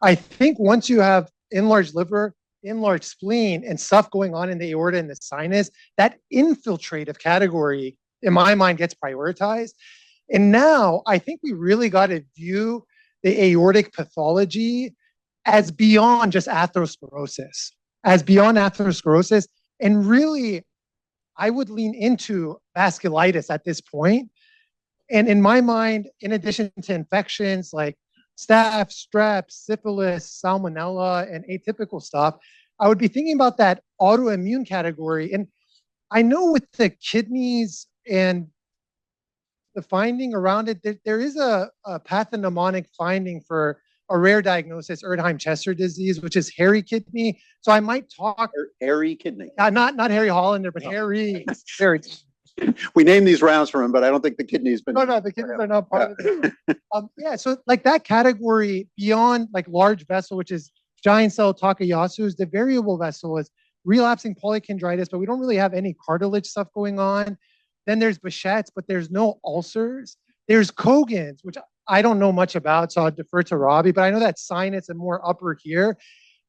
[SPEAKER 3] I think once you have enlarged liver, enlarged spleen, and stuff going on in the aorta and the sinus, that infiltrative category, in my mind, gets prioritized. And now I think we really got to view the aortic pathology as beyond just atherosclerosis, And really, I would lean into vasculitis at this point. And in my mind, in addition to infections like staph, strep, syphilis, salmonella, and atypical stuff, I would be thinking about that autoimmune category. And I know with the kidneys and the finding around it, there is a pathognomonic finding for a rare diagnosis, Erdheim-Chester disease, which is hairy kidney. So I might talk.
[SPEAKER 1] Hairy kidney.
[SPEAKER 3] Not Harry Hollander, but hairy. Hairy.
[SPEAKER 1] We named these rounds for him, but I don't think the kidney's been.
[SPEAKER 3] No, the kidneys are not part of it. So like that category beyond like large vessel, which is giant cell Takayasu's, the variable vessel is relapsing polychondritis, but we don't really have any cartilage stuff going on. Then there's Behçet's, but there's no ulcers. There's Cogan's, which I don't know much about, so I'll defer to Robbie, but I know that sinus and more upper here.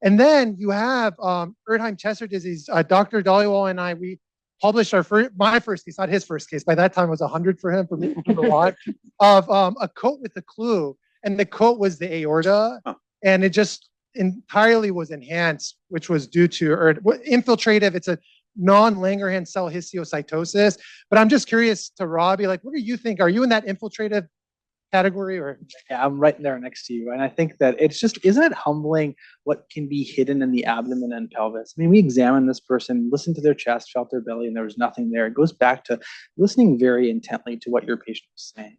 [SPEAKER 3] And then you have Erdheim-Chester disease. Dr. Dhaliwal and I, we published my first case, not his first case. By that time, it was 100 for him, for me, a lot, of a coat with a clue. And the coat was the aorta. And it just entirely was enhanced, which was due to infiltrative. It's a non-Langerhans cell histiocytosis. But I'm just curious to Robbie, like, what do you think? Are you in that infiltrative category? Or
[SPEAKER 2] yeah, I'm right there next to you. And I think that it's just, isn't it humbling what can be hidden in the abdomen and pelvis? I mean, we examined this person, listened to their chest, felt their belly, and there was nothing there. It goes back to listening very intently to what your patient is saying.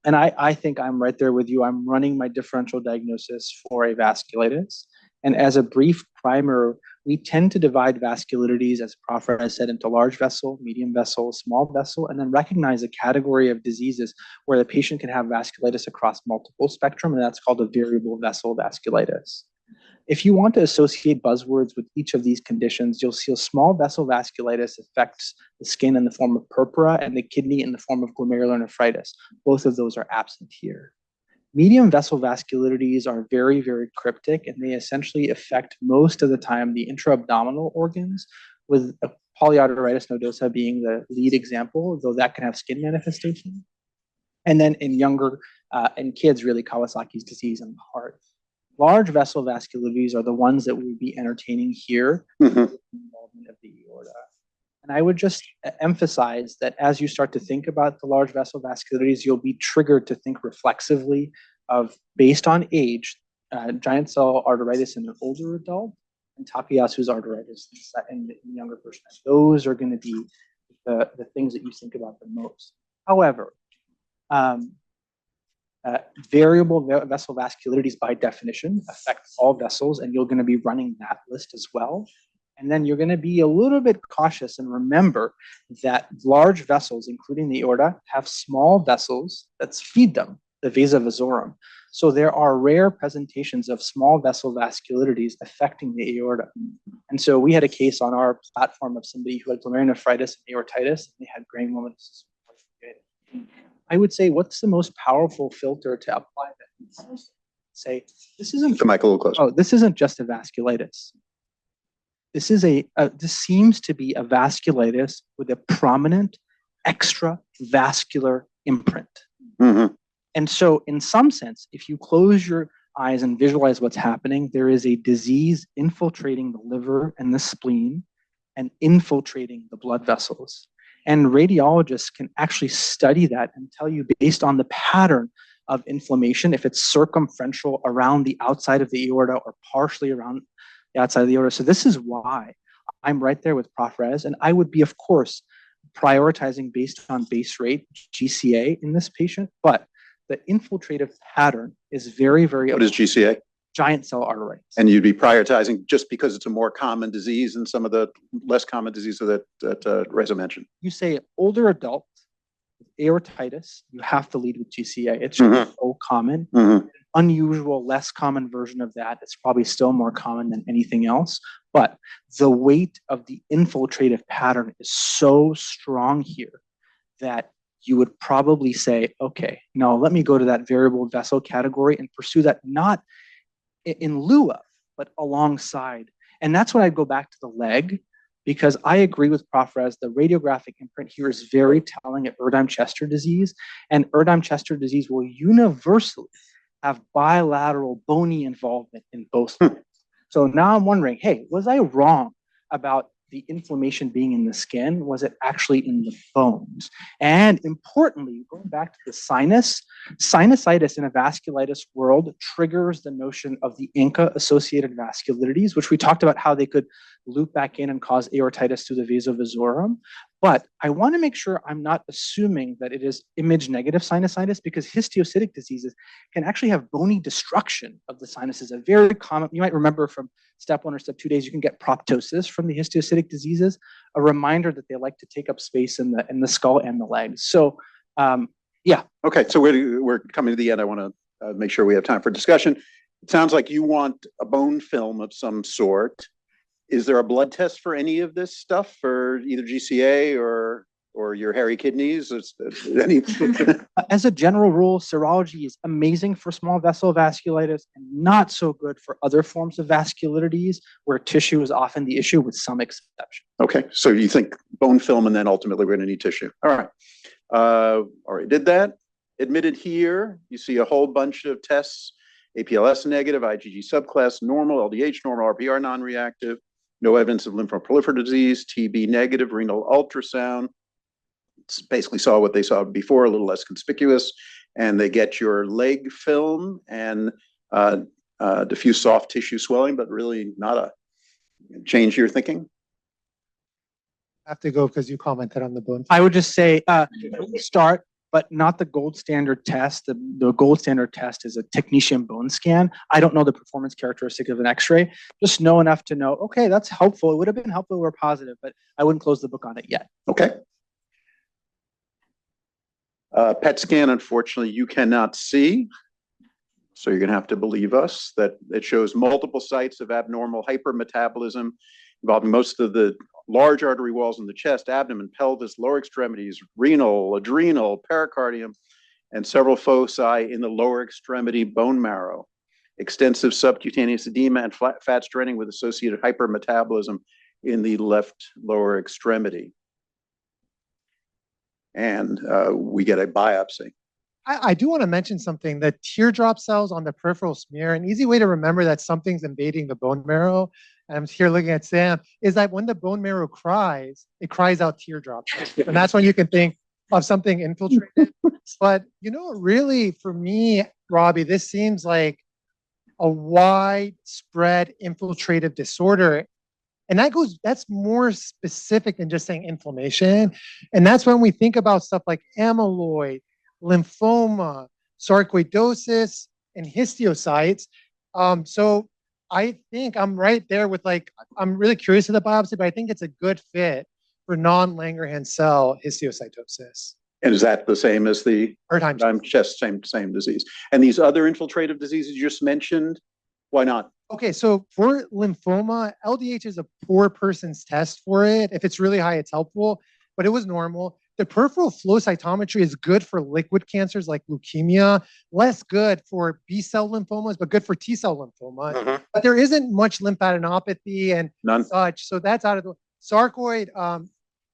[SPEAKER 2] And I think I'm right there with you. I'm running my differential diagnosis for a vasculitis. And as a brief primer, we tend to divide vasculitides, as Prof. has said, into large vessel, medium vessel, small vessel, and then recognize a category of diseases where the patient can have vasculitis across multiple spectrum, and that's called a variable vessel vasculitis. If you want to associate buzzwords with each of these conditions, you'll see a small vessel vasculitis affects the skin in the form of purpura and the kidney in the form of glomerulonephritis. Both of those are absent here. Medium vessel vasculitides are very, very cryptic, and they essentially affect most of the time the intra-abdominal organs, with polyarteritis nodosa being the lead example, though that can have skin manifestation. And then in in kids, really Kawasaki's disease and the heart. Large vessel vasculitides are the ones that we'd be entertaining here, involvement of the aorta. And I would just emphasize that as you start to think about the large vessel vasculitides, you'll be triggered to think reflexively of, based on age, giant cell arteritis in an older adult and Takayasu's arteritis in the younger person. Those are going to be the things that you think about the most. However, variable vessel vasculitides by definition affect all vessels, and you're going to be running that list as well. And then you're going to be a little bit cautious and remember that large vessels, including the aorta, have small vessels that feed them, the vasa vasorum. So there are rare presentations of small vessel vasculitides affecting the aorta. And so we had a case on our platform of somebody who had glomerulonephritis and aortitis, and they had granulomatous. I would say, what's the most powerful filter to apply that? Say, this isn't.
[SPEAKER 1] The mic a little closer.
[SPEAKER 2] Oh, this isn't just a vasculitis. This is this seems to be a vasculitis with a prominent extravascular imprint.
[SPEAKER 1] Mm-hmm.
[SPEAKER 2] And so in some sense, if you close your eyes and visualize what's happening, there is a disease infiltrating the liver and the spleen and infiltrating the blood vessels. And radiologists can actually study that and tell you, based on the pattern of inflammation, if it's circumferential around the outside of the aorta or partially around the outside of the aorta. So this is why I'm right there with Prof. Rez, and I would be, of course, prioritizing based on base rate GCA in this patient, but the infiltrative pattern is very, very.
[SPEAKER 1] What is GCA?
[SPEAKER 2] Giant cell arteritis.
[SPEAKER 1] And you'd be prioritizing just because it's a more common disease than some of the less common diseases that Reza mentioned.
[SPEAKER 2] You say older adult with aortitis, you have to lead with GCA. It's just so common. Unusual, less common version of that. It's probably still more common than anything else. But the weight of the infiltrative pattern is so strong here that you would probably say, okay, now let me go to that variable vessel category and pursue that not in lieu of, but alongside. And that's when I go back to the leg, because I agree with Prof. Rez. The radiographic imprint here is very telling at Erdheim-Chester disease, and Erdheim-Chester disease will universally have bilateral bony involvement in both legs. So now I'm wondering, hey, was I wrong about the inflammation being in the skin? Was it actually in the bones? And importantly, going back to the sinusitis in a vasculitis world triggers the notion of the ANCA-associated vasculitides, which we talked about how they could loop back in and cause aortitis through the vasa vasorum. But I want to make sure I'm not assuming that it is image negative sinusitis, because histiocytic diseases can actually have bony destruction of the sinuses. A very common, you might remember from step 1 or step 2 days, you can get proptosis from the histiocytic diseases, a reminder that they like to take up space in the skull and the legs. So, yeah.
[SPEAKER 1] Okay, so we're coming to the end. I want to make sure we have time for discussion. It sounds like you want a bone film of some sort. Is there a blood test for any of this stuff, for either GCA or your hairy kidneys?
[SPEAKER 2] As a general rule, serology is amazing for small vessel vasculitis and not so good for other forms of vasculitides where tissue is often the issue, with some exception.
[SPEAKER 1] Okay, so you think bone film, and then ultimately we're going to need tissue. All right. All right, did that. Admitted here, you see a whole bunch of tests: APLS negative, IgG subclass normal, LDH normal, RPR non-reactive, no evidence of lymphoproliferative disease, TB negative, renal ultrasound. It's basically saw what they saw before, a little less conspicuous, and they get your leg film and diffuse soft tissue swelling, but really not a change your thinking.
[SPEAKER 3] I have to go because you commented on the bone.
[SPEAKER 2] I would just say start, but not the gold standard test. The gold standard test is a technetium bone scan. I don't know the performance characteristic of an x-ray. Just know enough to know, okay, that's helpful. It would have been helpful if we were positive, but I wouldn't close the book on it yet.
[SPEAKER 1] Okay. PET scan, unfortunately, you cannot see. So you're going to have to believe us that it shows multiple sites of abnormal hypermetabolism involving most of the large artery walls in the chest, abdomen, pelvis, lower extremities, renal, adrenal, pericardium, and several foci in the lower extremity bone marrow. Extensive subcutaneous edema and fat straining with associated hypermetabolism in the left lower extremity. And we get a biopsy.
[SPEAKER 3] I do want to mention something. The teardrop cells on the peripheral smear, an easy way to remember that something's invading the bone marrow, and I'm here looking at Sam, is that when the bone marrow cries, it cries out teardrops. And that's when you can think of something infiltrated. But, you know, really, for me, Robbie, this seems like a widespread infiltrative disorder. And that's more specific than just saying inflammation. And that's when we think about stuff like amyloid, lymphoma, sarcoidosis, and histiocytes. So I think I'm right there with, like, I'm really curious of the biopsy, but I think it's a good fit for non-Langerhans cell histiocytosis.
[SPEAKER 1] And is that the same as the
[SPEAKER 3] Erdheim
[SPEAKER 1] chest, same disease? And these other infiltrative diseases you just mentioned, why not?
[SPEAKER 3] Okay, so for lymphoma, LDH is a poor person's test for it. If it's really high, it's helpful, but it was normal. The peripheral flow cytometry is good for liquid cancers like leukemia, less good for B-cell lymphomas, but good for T-cell lymphoma.
[SPEAKER 1] Mm-hmm.
[SPEAKER 3] But there isn't much lymphadenopathy and
[SPEAKER 1] None.
[SPEAKER 3] such, so that's out of the sarcoid.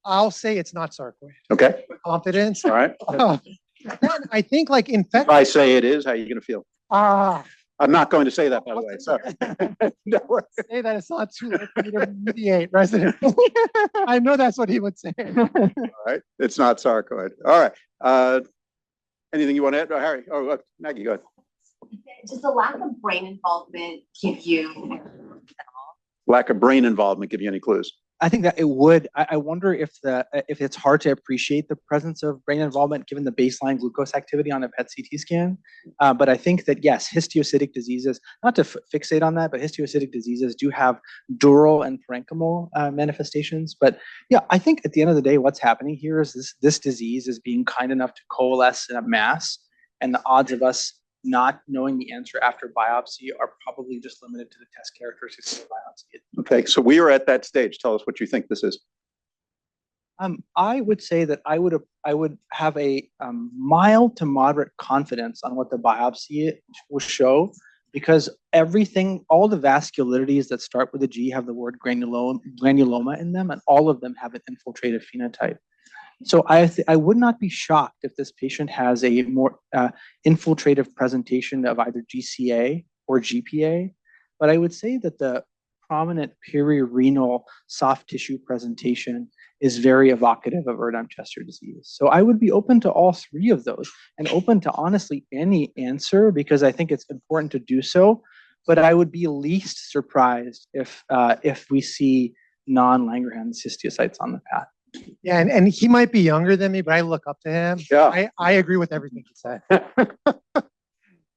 [SPEAKER 3] I'll say it's not sarcoid.
[SPEAKER 1] Okay.
[SPEAKER 3] With confidence.
[SPEAKER 1] All right.
[SPEAKER 3] Then I think, like,
[SPEAKER 1] If I say it is, how are you going to feel? I'm not going to say that, by the way. Sorry.
[SPEAKER 3] Say that it's not too late for me to mediate resident. I know that's what he would say.
[SPEAKER 1] All right. It's not sarcoid. All right. Anything you want to add? Harry? Oh, Maggie, go ahead.
[SPEAKER 5] Does the lack of brain involvement give you
[SPEAKER 1] Lack of brain involvement give you any clues?
[SPEAKER 2] I think that it would. I wonder if it's hard to appreciate the presence of brain involvement given the baseline glucose activity on a PET CT scan. But I think that, yes, histiocytic diseases, not to fixate on that, but histiocytic diseases do have dural and parenchymal manifestations. But yeah, I think at the end of the day, what's happening here is this disease is being kind enough to coalesce in a mass, and the odds of us not knowing the answer after biopsy are probably just limited to the test characteristics of the biopsy.
[SPEAKER 1] Okay, so we are at that stage. Tell us what you think this is.
[SPEAKER 2] I would say that I would have a mild to moderate confidence on what the biopsy will show, because all the vascularities that start with a G have the word granuloma in them, and all of them have an infiltrative phenotype. So I would not be shocked if this patient has a more infiltrative presentation of either GCA or GPA, but I would say that the prominent perirenal soft tissue presentation is very evocative of Erdheim-Chester disease. So I would be open to all three of those and open to honestly any answer, because I think it's important to do so. But I would be least surprised if we see non-Langerhans histiocytes on the path.
[SPEAKER 3] Yeah, and he might be younger than me, but I look up to him.
[SPEAKER 1] Yeah.
[SPEAKER 3] I agree with everything he said.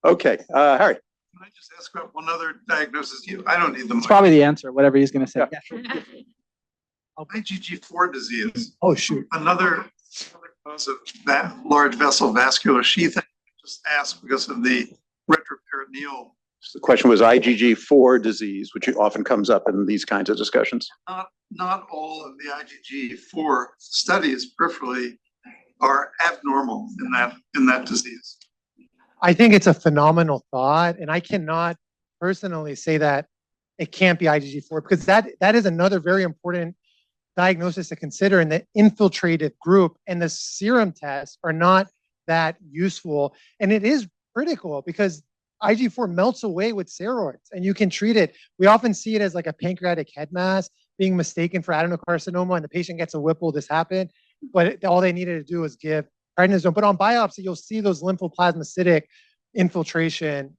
[SPEAKER 1] Okay, Harry.
[SPEAKER 4] Can I just ask about one other diagnosis? I don't need the
[SPEAKER 2] It's probably the answer, whatever he's going to say.
[SPEAKER 1] Yeah.
[SPEAKER 2] Yeah.
[SPEAKER 4] IgG4 disease,
[SPEAKER 3] Oh, shoot.
[SPEAKER 4] another cause of that large vessel vascular sheathing. Just ask because of the retroperitoneal.
[SPEAKER 1] The question was IgG4 disease, which often comes up in these kinds of discussions.
[SPEAKER 4] Not all of the IgG4 studies peripherally are abnormal in that disease.
[SPEAKER 3] I think it's a phenomenal thought, and I cannot personally say that it can't be IgG4, because that is another very important diagnosis to consider in the infiltrated group, and the serum tests are not that useful. And it is critical because IgG4 melts away with steroids and you can treat it. We often see it as like a pancreatic head mass being mistaken for adenocarcinoma, and the patient gets a Whipple, this happened, but all they needed to do was give prednisone. But on biopsy, you'll see those lymphoplasmacytic infiltration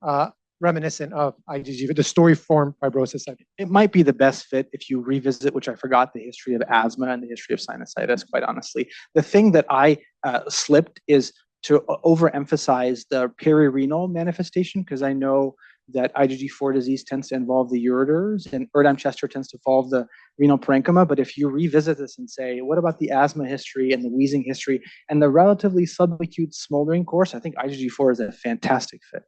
[SPEAKER 3] reminiscent of IgG, the storiform fibrosis.
[SPEAKER 2] It might be the best fit if you revisit, which I forgot, the history of asthma and the history of sinusitis, quite honestly. The thing that I slipped is to overemphasize the perirenal manifestation, because I know that IgG4 disease tends to involve the ureters and Erdheim-Chester tends to involve the renal parenchyma. But if you revisit this and say, what about the asthma history and the wheezing history and the relatively subacute smoldering course, I think IgG4 is a fantastic fit.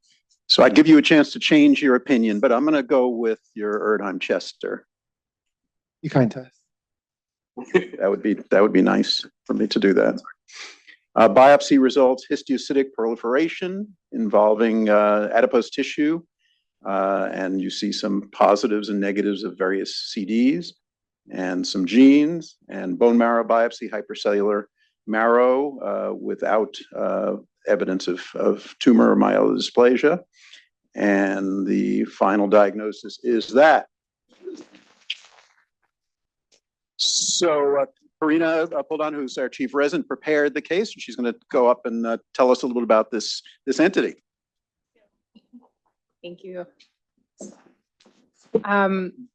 [SPEAKER 1] So I'd give you a chance to change your opinion, but I'm going to go with your Erdheim-Chester.
[SPEAKER 3] You kind test.
[SPEAKER 1] That would be nice for me to do that. Biopsy results: histiocytic proliferation involving adipose tissue, and you see some positives and negatives of various CDs, and some genes, and bone marrow biopsy, hypercellular marrow without evidence of tumor or myelodysplasia. And the final diagnosis is that. So Karina Puldon, who's our chief resident, prepared the case, and she's going to go up and tell us a little bit about this entity.
[SPEAKER 6] Thank you.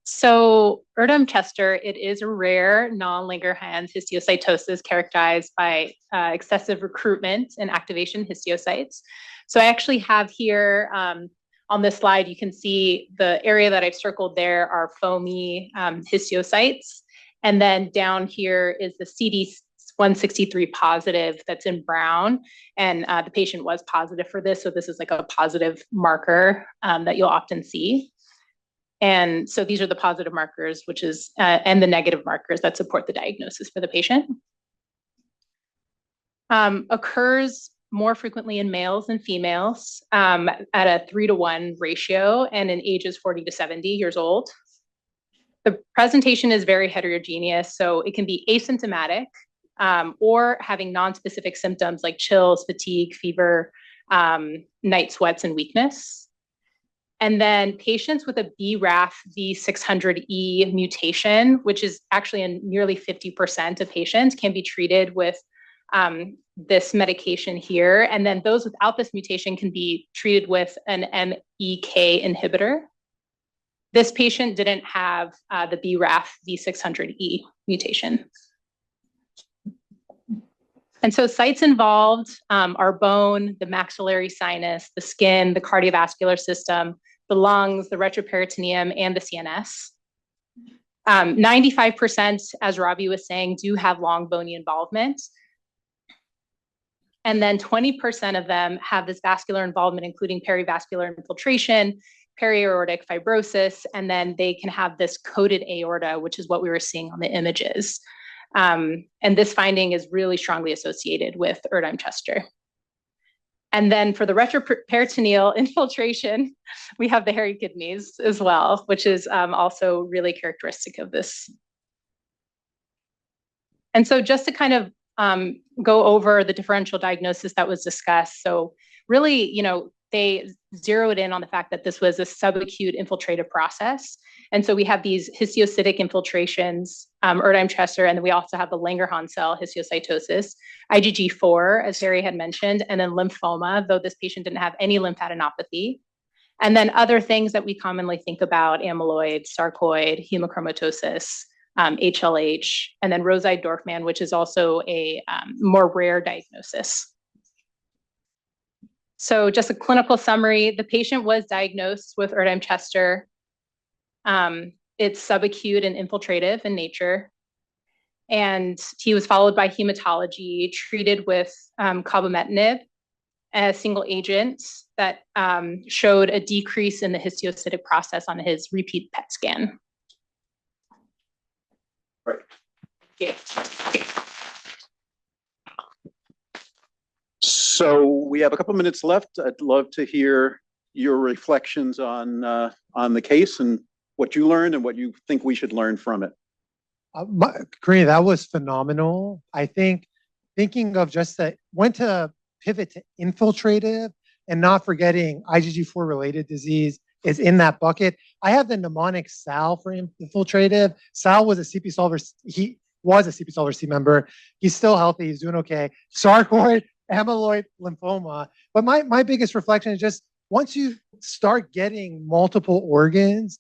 [SPEAKER 6] So Erdheim-Chester, it is a rare non-Langerhans histiocytosis characterized by excessive recruitment and activation histiocytes. So I actually have here on this slide, you can see the area that I've circled there are foamy histiocytes. And then down here is the CD163 positive that's in brown. And the patient was positive for this. So this is like a positive marker that you'll often see. And so these are the positive markers, which is, and the negative markers that support the diagnosis for the patient. Occurs more frequently in males than females at a 3-to-1 ratio and in ages 40 to 70 years old. The presentation is very heterogeneous, so it can be asymptomatic or having nonspecific symptoms like chills, fatigue, fever, night sweats, and weakness. And then patients with a BRAF V600E mutation, which is actually in nearly 50% of patients, can be treated with this medication here. And then those without this mutation can be treated with an MEK inhibitor. This patient didn't have the BRAF V600E mutation. And so sites involved are bone, the maxillary sinus, the skin, the cardiovascular system, the lungs, the retroperitoneum, and the CNS. 95%, as Robbie was saying, do have long bony involvement. And then 20% of them have this vascular involvement, including perivascular infiltration, periaortic fibrosis, and then they can have this coated aorta, which is what we were seeing on the images. And this finding is really strongly associated with Erdheim-Chester. And then for the retroperitoneal infiltration, we have the hairy kidneys as well, which is also really characteristic of this. And so just to kind of go over the differential diagnosis that was discussed. So really, they zeroed in on the fact that this was a subacute infiltrative process. And so we have these histiocytic infiltrations, Erdheim-Chester, and then we also have the Langerhans cell histiocytosis, IgG4, as Harry had mentioned, and then lymphoma, though this patient didn't have any lymphadenopathy. And then other things that we commonly think about, amyloid, sarcoid, hemochromatosis, HLH, and then Rosai-Dorfman, which is also a more rare diagnosis. So just a clinical summary, the patient was diagnosed with Erdheim-Chester. It's subacute and infiltrative in nature. And he was followed by hematology, treated with carbametinib, a single agent that showed a decrease in the histiocytic process on his repeat PET scan.
[SPEAKER 1] Right.
[SPEAKER 6] Yeah.
[SPEAKER 1] So we have a couple minutes left. I'd love to hear your reflections on the case and what you learned and what you think we should learn from it.
[SPEAKER 3] Karina, that was phenomenal. I think thinking of just that, when to pivot to infiltrative and not forgetting IgG4 related disease is in that bucket. I have the mnemonic SAL for infiltrative. SAL was a CP Solver. He was a CP Solver C member. He's still healthy. He's doing okay. Sarcoid, amyloid, lymphoma. But my biggest reflection is just once you start getting multiple organs,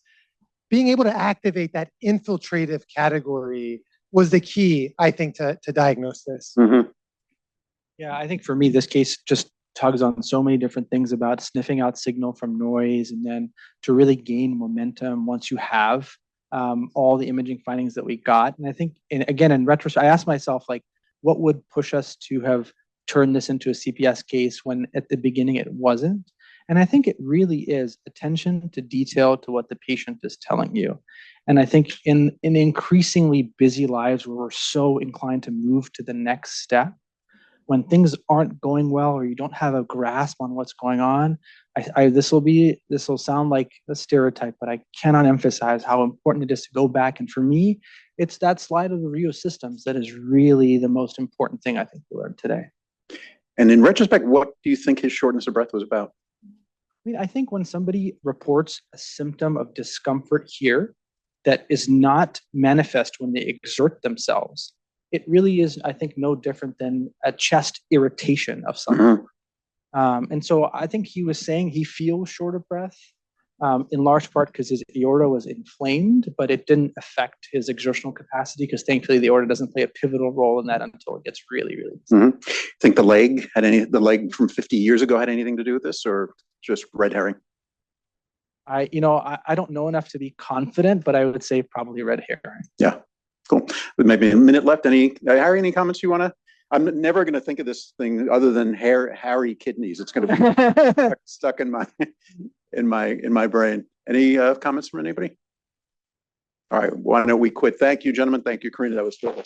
[SPEAKER 3] being able to activate that infiltrative category was the key, I think, to diagnose this.
[SPEAKER 1] Mm-hmm.
[SPEAKER 2] Yeah, I think for me, this case just tugs on so many different things about sniffing out signal from noise, and then to really gain momentum once you have all the imaging findings that we got. And I think, again, in retrospect, I asked myself, like, what would push us to have turned this into a CPS case when at the beginning it wasn't? And I think it really is attention to detail to what the patient is telling you. And I think in increasingly busy lives where we're so inclined to move to the next step, when things aren't going well or you don't have a grasp on what's going on, this will sound like a stereotype, but I cannot emphasize how important it is to go back. And for me, it's that slide of the Rio systems that is really the most important thing I think we learned today.
[SPEAKER 1] And in retrospect, what do you think his shortness of breath was about?
[SPEAKER 2] I mean, I think when somebody reports a symptom of discomfort here that is not manifest when they exert themselves, it really is, I think, no different than a chest irritation of some.
[SPEAKER 1] Mm-hmm.
[SPEAKER 2] And so I think he was saying he feels short of breath, in large part because his aorta was inflamed, but it didn't affect his exertional capacity because thankfully the aorta doesn't play a pivotal role in that until it gets really, really.
[SPEAKER 1] Mm-hmm. Think the leg from 50 years ago had anything to do with this, or just red herring?
[SPEAKER 2] I don't know enough to be confident, but I would say probably red herring.
[SPEAKER 1] Yeah, cool. With maybe a minute left, Harry, any comments you want to? I'm never going to think of this thing other than hairy kidneys. It's going to be stuck in my brain. Any comments from anybody? All right, why don't we quit? Thank you, gentlemen. Thank you, Karina. That was terrific.